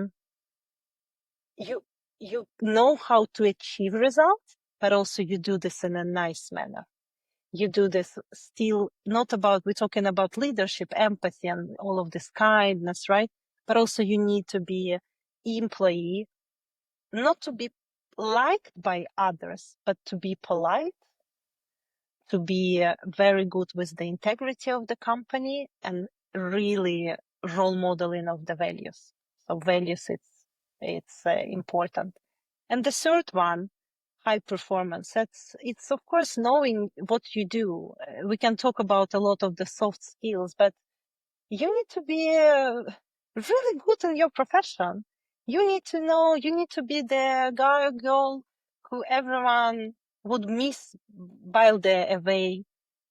you know how to achieve results, but also you do this in a nice manner. You do this still not about, we're talking about leadership, empathy, and all of this kindness, right? But also you need to be an employee, not to be liked by others, but to be polite, to be very good with the integrity of the company, and really role modeling of the values. So values, it's important. And the third one, high performance. It's of course knowing what you do. We can talk about a lot of the soft skills, but you need to be really good in your profession. You need to know, you need to be the guy or girl who everyone would miss while they're away.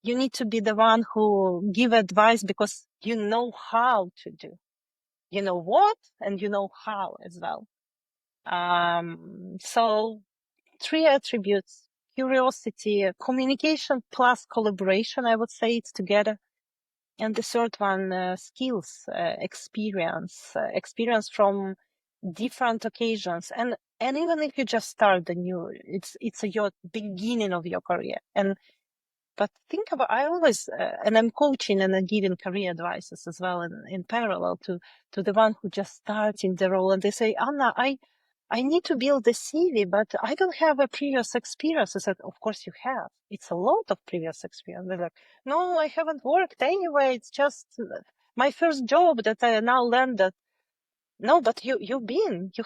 You need to be the one who give advice because you know how to do. You know what and you know how as well. So 3 attributes: curiosity, communication plus collaboration. I would say it's together. And the third one, skills, experience from different occasions. And even if you just start the new, it's your beginning of your career. But think about, I always, and I'm coaching and I'm giving career advices as well in parallel to the one who just starts in the role. And they say, Anna, I need to build the CV, but I don't have a previous experience. I said, of course you have. It's a lot of previous experience. They're like, no, I haven't worked anyway. It's just my first job that I now landed. No, but you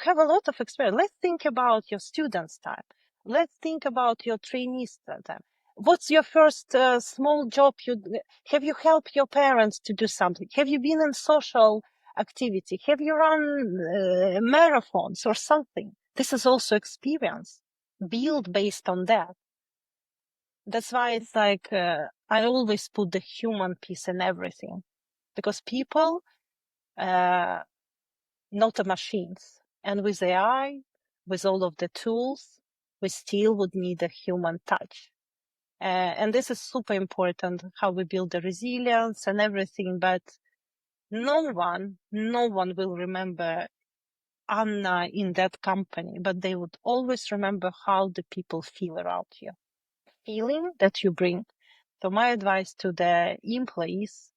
have a lot of experience. Let's think about your students' time. Let's think about your trainees' time. What's your first small job? Have you helped your parents to do something? Have you been in social activity? Have you run marathons or something? This is also experience. Build based on that. That's why it's like I always put the human piece in everything, because people. Not the machines. And with AI, with all of the tools, we still would need a human touch. And this is super important, how we build the resilience and everything. But no one will remember Anna in that company, but they would always remember how the people feel around you, feeling that you bring. So my advice to the employees,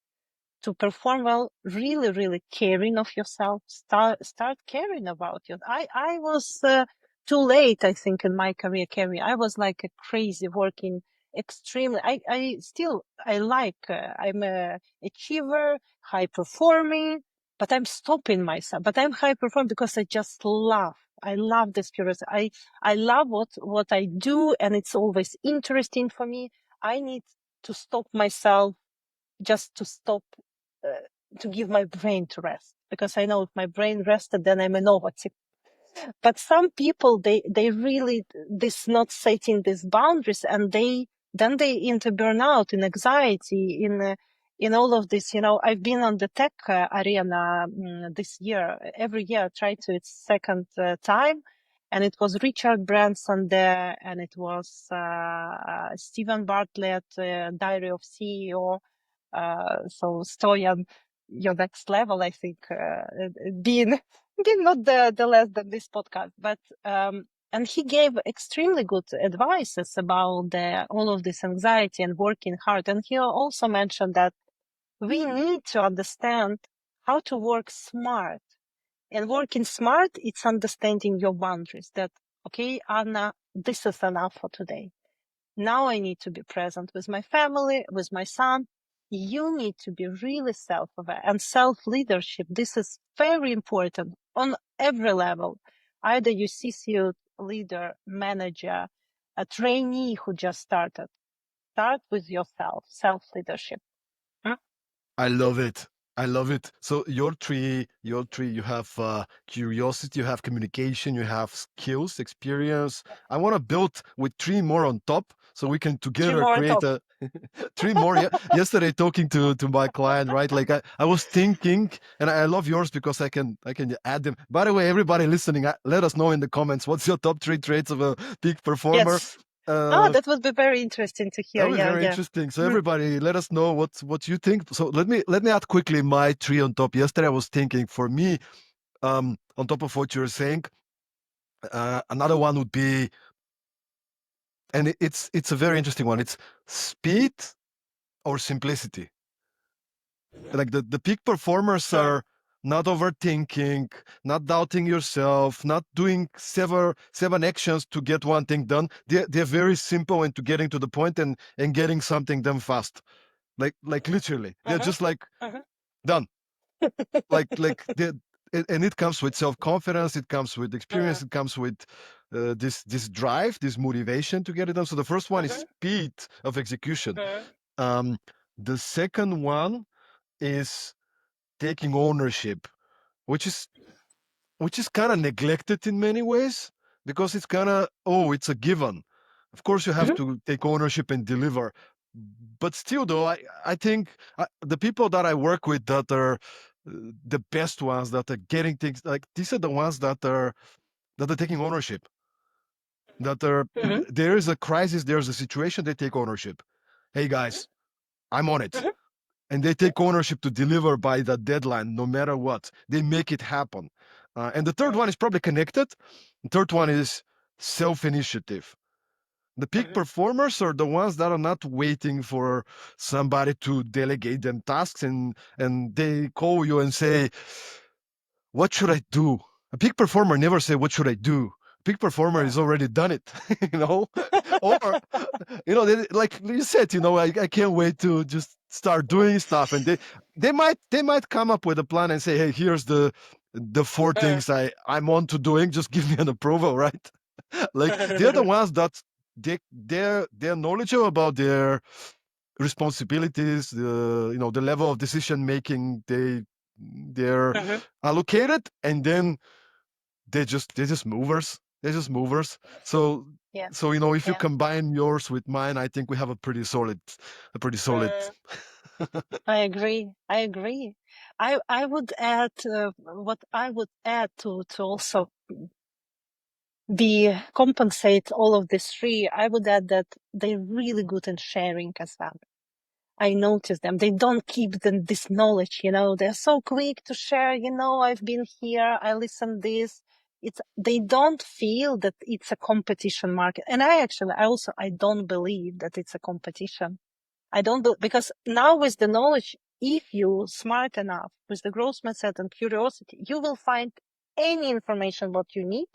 to perform well, really caring of yourself, start caring about you. I was too late, I think, in my career. I was like a crazy working extremely. I like, I'm a achiever, high performing, but I'm stopping myself. But I'm high performing because I love this curiosity. I love what I do, and it's always interesting for me. I need to stop myself, just to stop, to give my brain to rest, because I know if my brain rested, then I'm innovative. But some people, they really, this not setting these boundaries, and then they into burnout, in anxiety, in all of this. I've been on the tech arena this year. Every year I try to, it's second time. And it was Richard Branson there, and it was Stephen Bartlett, Diary of CEO. So Stoyan, your next level, I think, being not the less than this podcast, but and he gave extremely good advices about all of this anxiety and working hard. And he also mentioned that we need to understand how to work smart. And working smart, it's understanding your boundaries. That, okay, Anna, this is enough for today. Now I need to be present with my family, with my son. You need to be really self-aware, and self-leadership. This is very important on every level. Either you CCO leader, manager, a trainee who just started. Start with yourself, self-leadership. Hmm? I love it. I love it. So you have curiosity, you have communication, you have skills, experience. I want to build with 3 more on top, so we can Three together more on create top. a 3 more. Yesterday, talking to my client, right? Like I was thinking, and I love yours because I can add them. By the way, everybody listening, let us know in the comments what's your top 3 traits of a peak performer. Yes. Oh, Uh, that would be very interesting to hear. That'll be Yeah, very yeah. interesting. So Mm. everybody, let us know what you think. So let me add quickly my 3 on top. Yesterday I was thinking, for me, on top of what you're saying, Another one would be, and it's a very interesting one. It's speed or simplicity. Like the peak performers Mm, are not overthinking, not doubting yourself, not doing seven actions to get one thing done. They're very simple into getting to the point and getting something done fast. Like literally, they're mhm, just like mhm, done. Like they and it comes with self-confidence, it comes with mm, experience, it comes with this drive, this motivation to get it done. So the first one is mhm, speed of execution. mm, um the second one is taking ownership, which is kind of neglected in many ways, because it's kind of, oh, it's a given. Of course you have mhm, to take ownership and deliver, but still though, I think the people that I work with that are the best ones, that are getting things, like these are the ones that are taking ownership, that are, mhm, there is a crisis, there's a situation, they take ownership. Hey guys, I'm on it. mhm, And they take ownership to deliver by the deadline, no matter what. They make it happen. And the third mm, one is probably connected. The third one is self-initiative. The peak mhm, performers are the ones that are not waiting for somebody to delegate them tasks, and they call you and say, what should I do? A peak performer never say, what should I do? A peak performer mm. has already done it, you know? Or, like you said, I can't wait to just start doing stuff. And they might come up with a plan and say, hey, here's the four Mm, things I'm on to doing. Just give me an approval, right? Like they're the mhm, ones that they're knowledgeable about their responsibilities, the level of decision making they're mhm. allocated, and then they're just movers. They're just movers. So Yeah, so if you yeah. combine yours with mine, I think we have a pretty solid. Mm, I agree. I agree. I would add what I would add to also be compensate all of these three. I would add that they're really good in sharing as well. I notice them. They don't keep this knowledge, they're so quick to share, I've been here, I listened this. They don't feel that it's a competition market. And I don't believe that it's a competition. I don't, because now with the knowledge, if you smart enough with the growth mindset and curiosity, you will find any information what you need.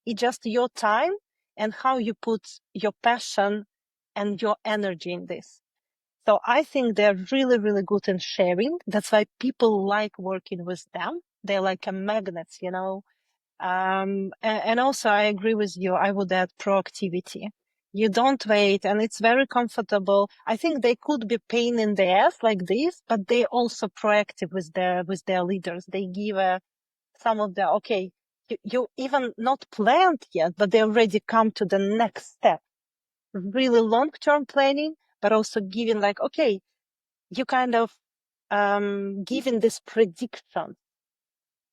It's just your time and how you put your passion and your energy in this. So I think they're really, really good in sharing. That's why people like working with them. They're like a magnets, and also I agree with you. I would add proactivity. You don't wait, and it's very comfortable. I think they could be pain in the ass like this, but they also proactive with their leaders. They give some of the, okay, you even not planned yet, but they already come to the next step. Really long-term planning, but also giving like, okay, you kind of giving this prediction.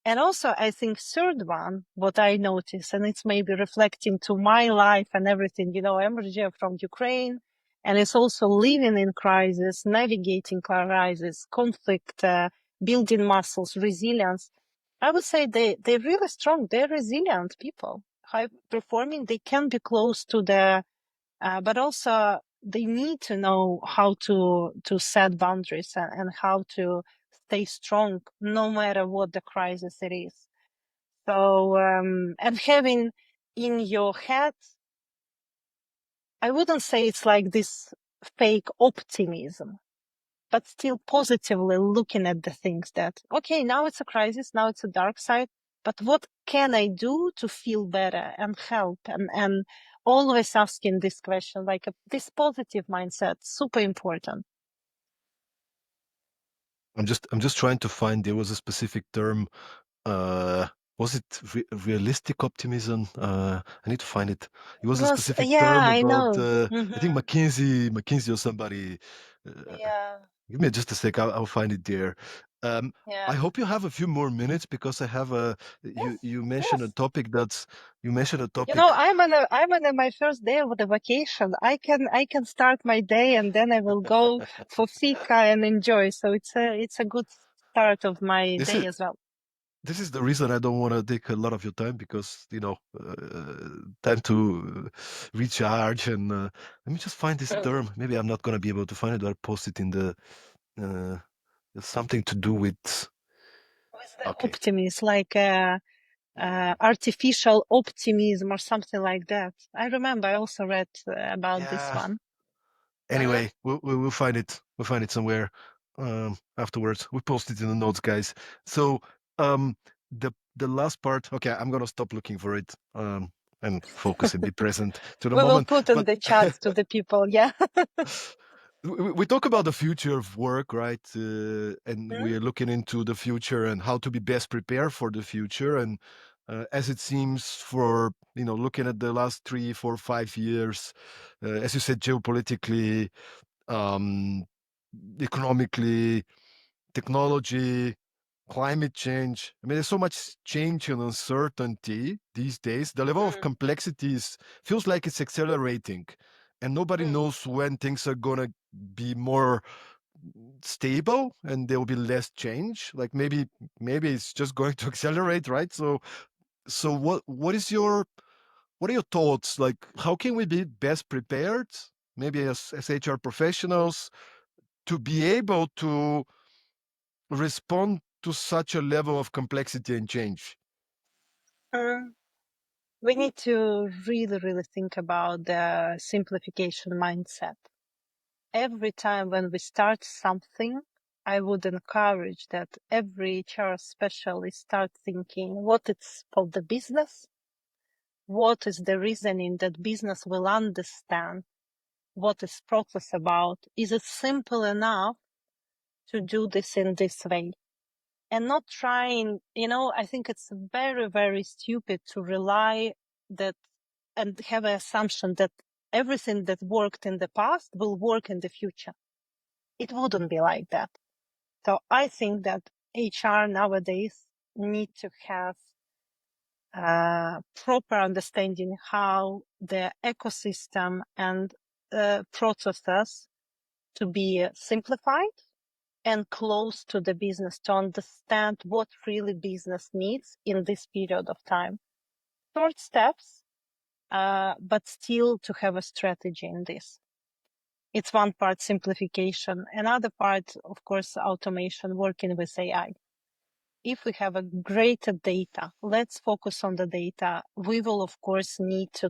And also, I think third one, what I notice, and it's maybe reflecting to my life and everything, I'm originally from Ukraine, and it's also living in crisis, navigating crisis, conflict, building muscles, resilience. I would say they're really strong. They're resilient people, high performing. They can be close to but also they need to know how to set boundaries and how to stay strong no matter what the crisis it is. So and having in your head, I wouldn't say it's like this fake optimism, but still positively looking at the things that, okay, now it's a crisis, now it's a dark side, but what can I do to feel better and help? And always asking this question, like this positive mindset, super important. I'm just trying to find, there was a specific term. uh was it realistic optimism? I need to find it. It was a Because, specific yeah, term I about, know. I think McKinsey or somebody. Yeah, Give me just a sec. I'll find it there. I yeah. hope you have a few more minutes, because I have a Yes, you mentioned a yes. topic that's you mentioned a topic. I'm on my first day of the vacation. I can start my day and then I will go for fika and enjoy. So it's a good start of my This day is as well. this is the reason I don't want to take a lot of your time because, time to recharge and let me just find this Mm. term. Maybe I'm not going to be able to find it. I'll post it in the uh, something to do with. With the Okay. optimism, like artificial optimism or something like that. I remember I also read about this Yeah. one. Anyway, we'll find it. We'll find it somewhere afterwards. We post it in the notes, guys. So um, the last part. Okay, I'm gonna stop looking for it and focus and be present to the We will moment. put in But the chat to the people. Yeah. we talk about the future of work, right? And Mm. we're looking into the future and how to be best prepared for the future. And as it seems, for looking at the last 3, 4, 5 years, as you said, geopolitically, um, economically, technology, climate change. I mean, there's so much change and uncertainty these days. The level of Mm. complexity feels like it's accelerating, and nobody Mm. knows when things are gonna be more stable and there will be less change. Like maybe it's just going to accelerate, right? So what are your thoughts? Like, how can we be best prepared, maybe as HR professionals, to be able to respond to such a level of complexity and change? Mm. We need to really, really think about the simplification mindset. Every time when we start something, I would encourage that every HR specialist start thinking what it's for the business, what is the reasoning that business will understand, what is process about, is it simple enough to do this in this way? And not trying, I think it's very, very stupid to rely that and have an assumption that everything that worked in the past will work in the future. It wouldn't be like that. So I think that HR nowadays need to have proper understanding how the ecosystem and processes to be simplified and close to the business to understand what really business needs in this period of time. Short steps, but still to have a strategy in this. It's one part simplification. Another part, of course, automation, working with AI. If we have a greater data, let's focus on the data. We will, of course, need to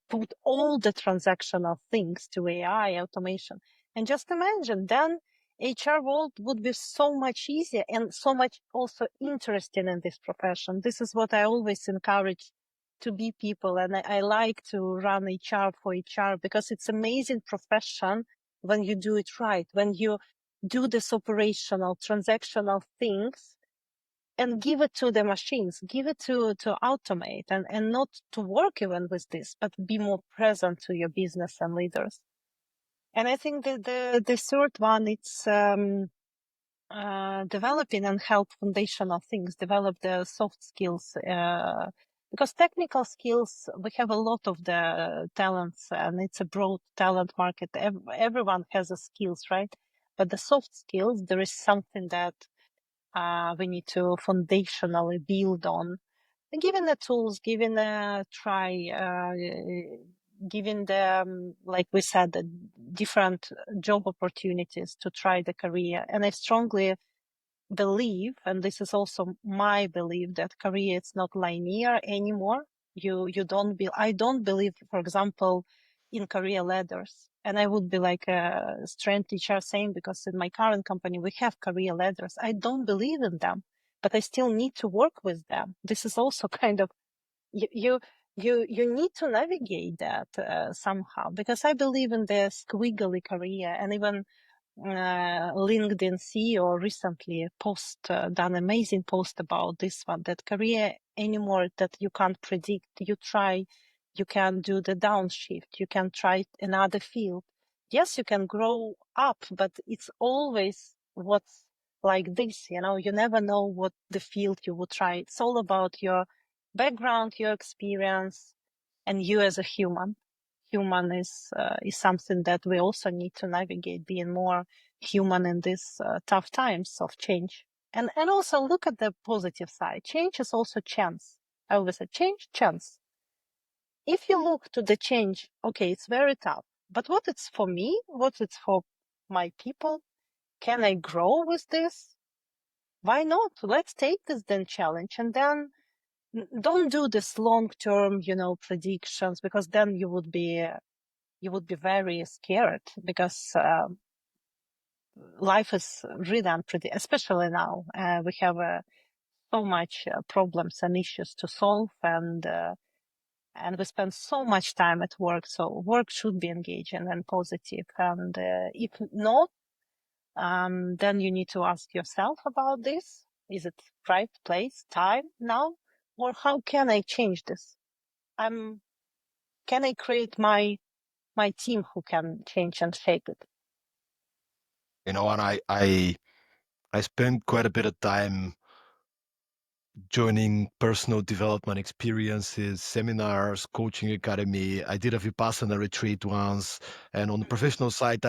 put all the transactional things to AI automation. And just imagine, then HR world would be so much easier and so much also interesting in this profession. This is what I always encourage to be people. And I like to run HR for HR because it's amazing profession when you do it right, when you do this operational, transactional things and give it to the machines, give it to automate and not to work even with this, but be more present to your business and leaders. And I think that the third one, it's developing and help foundational things, develop the soft skills, because technical skills, we have a lot of the talents and it's a broad talent market. Everyone has the skills, right? But the soft skills, there is something that we need to foundationally build on. And given the tools, given the try, given the, like we said, the different job opportunities to try the career. And I strongly believe, and this is also my belief, that career is not linear anymore. You don't be. I don't believe, for example, in career ladders. And I would be like a strength teacher saying, because in my current company we have career ladders. I don't believe in them, but I still need to work with them. This is also kind of you need to navigate that somehow, because I believe in the squiggly career. And even LinkedIn CEO recently done amazing post about this one, that career anymore that you can't predict. You try, you can do the downshift, you can try another field. Yes, you can grow up, but it's always what's like this, you never know what the field you would try. It's all about your background, your experience, and you as a human. Human is something that we also need to navigate, being more human in these tough times of change. And also look at the positive side. Change is also chance. I always say change, chance. If you look to the change, okay, it's very tough, but what it's for me, what it's for my people, can I grow with this? Why not? Let's take this then challenge, and then don't do this long-term, predictions, because then you would be very scared, because life is really unpredictable, especially now. We have so much problems and issues to solve, and we spend so much time at work. So work should be engaging and positive. And if not, then you need to ask yourself about this. Is it right place, time now? Or how can I change this? Can I create my team who can change and shape it? And I spent quite a bit of time joining personal development experiences, seminars, coaching academy. I did a Vipassana retreat once. And on the professional side,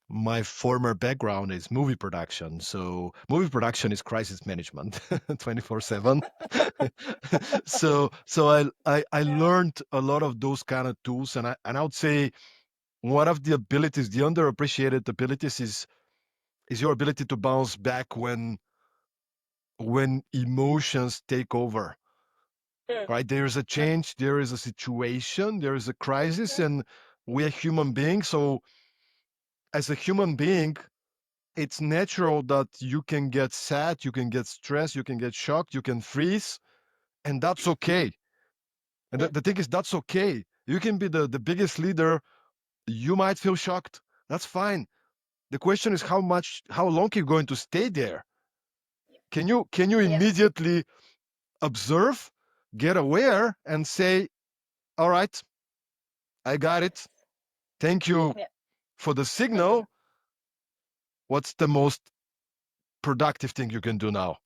my former background is movie production. So movie production is crisis management 24/7. So I learned a lot of those kind of tools. And I would say one of the abilities, the underappreciated abilities is your ability to bounce back when emotions take over. Mm, Right? There is a mm, change, there is a situation, there is a crisis, and we're human beings. So as a human being, it's natural that you can get sad, you can get stressed, you can get shocked, you can freeze, and that's okay. And mm, the thing is, that's okay. You can be the biggest leader. You might feel shocked. That's fine. The question is how long you're going to stay there. Can you yes. immediately observe, get aware, and say, all right, I got it. Yes. Thank you Yeah. for the Mhm. signal. What's the most productive thing you can do now?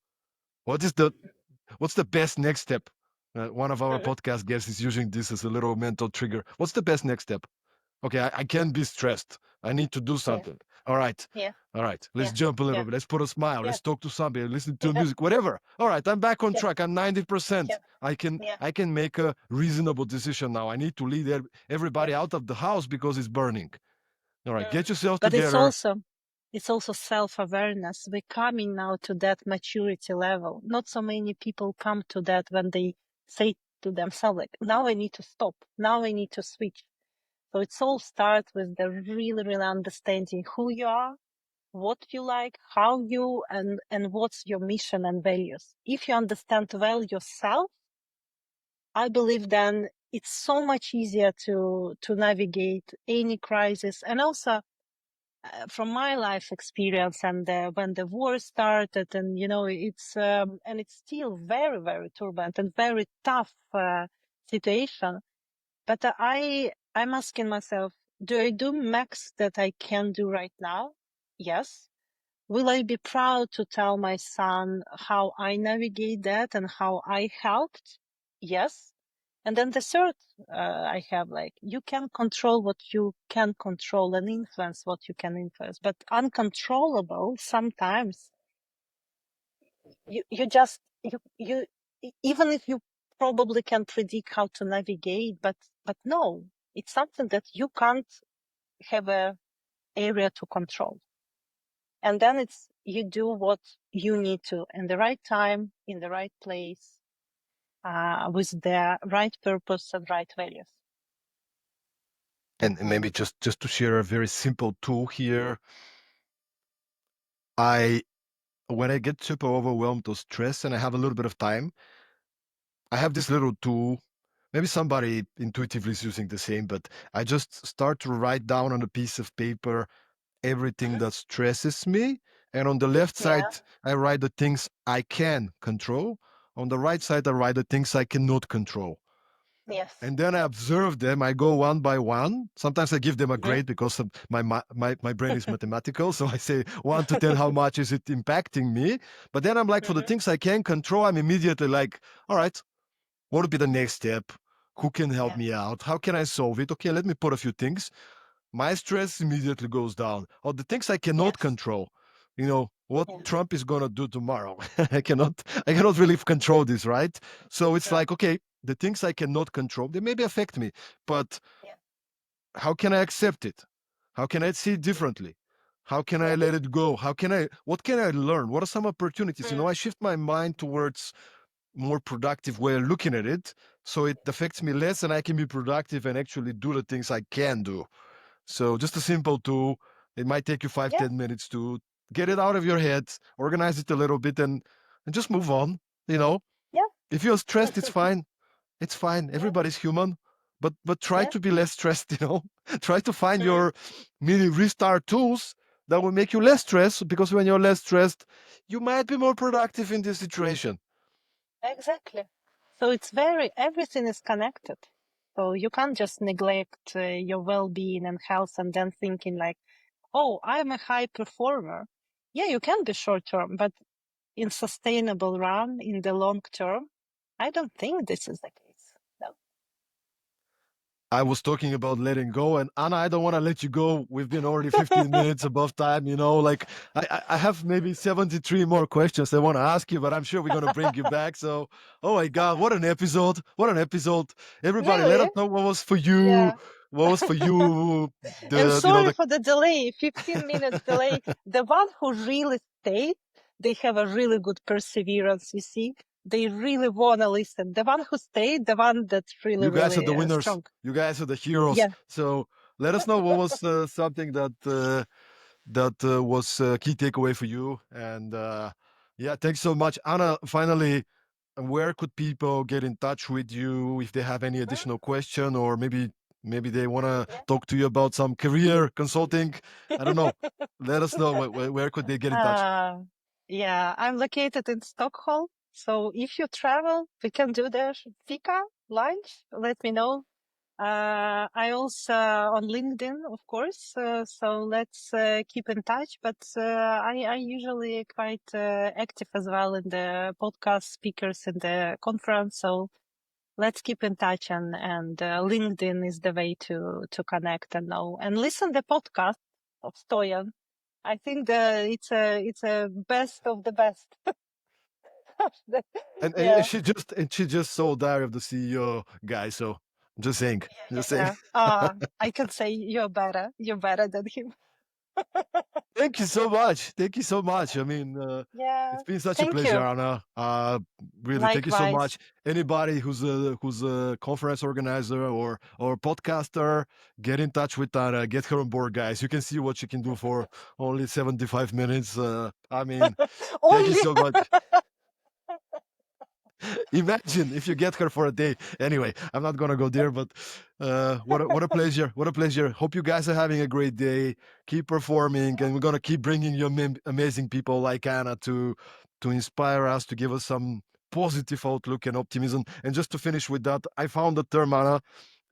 What's the best next step? One of our Mhm. podcast guests is using this as a little mental trigger. What's the best next step? Okay, I can't be stressed. I need to do Yeah. something. All right. Yeah. All right. Let's Yeah. jump a little Yeah. bit. Let's put a smile. Yeah. Let's talk to somebody. Listen to Yeah. music, whatever. All right. I'm back on Yeah. track. I'm 90%. Yeah. I can Yeah. I can make a reasonable decision now. I need to lead Yeah. everybody out of the house because it's burning. All right. Mm. Get yourself But together. it's also self-awareness. We're coming now to that maturity level. Not so many people come to that when they say to themselves, like, now I need to stop. Now I need to switch. So it's all starts with the really, really understanding who you are, what you like, how you, and what's your mission and values. If you understand well yourself, I believe then it's so much easier to navigate any crisis. And also, from my life experience, and when the war started, and it's still very, very turbulent and very tough situation. But I'm asking myself, do I do max that I can do right now? Yes. Will I be proud to tell my son how I navigate that and how I helped? Yes. And then the third, I have, like, you can control what you can control and influence what you can influence, but uncontrollable sometimes you just, even if you probably can predict how to navigate, but no, it's something that you can't have a area to control. And then it's you do what you need to in the right time, in the right place, with the right purpose and right values. And maybe just to share a very simple tool here. I When I get super overwhelmed or stressed and I have a little bit of time, I have this little tool. Maybe somebody intuitively is using the same, but I just start to write down on a piece of paper everything Mhm. that stresses me. And on the left side, Yeah. I write the things I can control. On the right side, I write the things I cannot control. Yes. And then I observe them. I go one by one. Sometimes I give them a Mhm. grade because of my brain is mathematical. So I say 1 to 10, how much is it impacting me? But then I'm like, for the Mhm. things I can control, I'm immediately like, all right, what would be the next step? Who can help Yeah. me out? How can I solve it? Okay, let me put a few things. My stress immediately goes down. Or the things I cannot Yes. control. what Yeah. Trump is going to do tomorrow. I cannot really control this, right? So it's Sure. like, okay, the things I cannot control, they maybe affect me, but Yeah. how can I accept it? How can I see it differently? How can I Yeah. let it go? What can I learn? What are some opportunities? Mm. I shift my mind towards more productive way of looking at it, so it affects me less and I can be productive and actually do the things I can do. So just a simple tool. It might take you five, Yeah. 10 minutes to get it out of your head, organize it a little bit, and just move on. You know, Yeah. if you're stressed, it's fine. It's fine. Yeah. Everybody's human. But try Yeah. to be less stressed, Try to find Mm. your mini restart tools that will make you less stressed, because when you're less stressed, you might be more productive in this situation. Exactly. So everything is connected. So you can't just neglect your well-being and health and then thinking like, oh, I'm a high performer. Yeah, you can be short term, but in sustainable run, in the long term, I don't think this is the case. No. I was talking about letting go, and Anna, I don't want to let you go. We've been already 15 minutes above time. Like I have maybe 73 more questions I want to ask you, but I'm sure we're gonna bring you back. So, oh my God, what an episode! What an episode! Everybody, let us Really? know what was for you. Yeah. What was for you? And The sorry for the delay, 15 minutes delay. The one who really stayed, they have a really good perseverance, you see. They really want to listen. The one who stayed, the one that's really, you guys are really the winners. strong. You guys are the heroes. Yeah. So let us know what was something that was a key takeaway for you. And yeah, thanks so much, Anna. Finally, where could people get in touch with you if they have any Mm, additional question, or maybe they want to yeah. talk to you about some career consulting? I don't know. Let us know where could they get in touch. Uh, yeah, I'm located in Stockholm. So if you travel, we can do the fika lunch. Let me know. I also on LinkedIn, of course. So let's keep in touch. But I usually quite active as well in the podcast speakers in the conference. So let's keep in touch, and LinkedIn is the way to connect and know and listen the podcast of Stoyan. I think it's a best of the best. And Yeah, she just saw Diary of the CEO guy. So just saying, just saying. yeah. I can say you're better. You're better than him. Thank you so much. Thank you so much. I mean, Yeah. it's been such a Thank pleasure, you. Anna. Really, thank you so Likewise. much. Anybody who's a conference organizer or podcaster, get in touch with Anna. Get her on board, guys. You can see what she can do for only 75 minutes. I mean, thank you Only. so much. Imagine if you get her for a day. Anyway, I'm not gonna go there, but what a pleasure! What a pleasure! Hope you guys are having a great day. Keep performing, and we're gonna keep bringing you amazing people like Anna to inspire us, to give us some positive outlook and optimism. And just to finish with that, I found the term, Anna.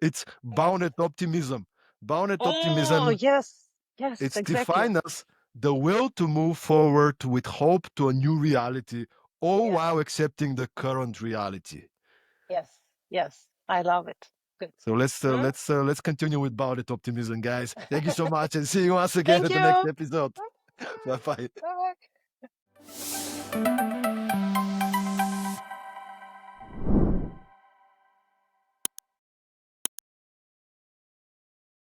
It's Yes. bounded optimism. Bounded Oh, optimism. yes. Yes, It's exactly. defined as the will to move forward with hope to a new reality, all Yes. while accepting the current reality. Yes. Yes. I love it. Good. So Hmm? let's continue with bounded optimism, guys. Thank you so much, and see you once again Thank at the next you. episode. Bye bye. Bye.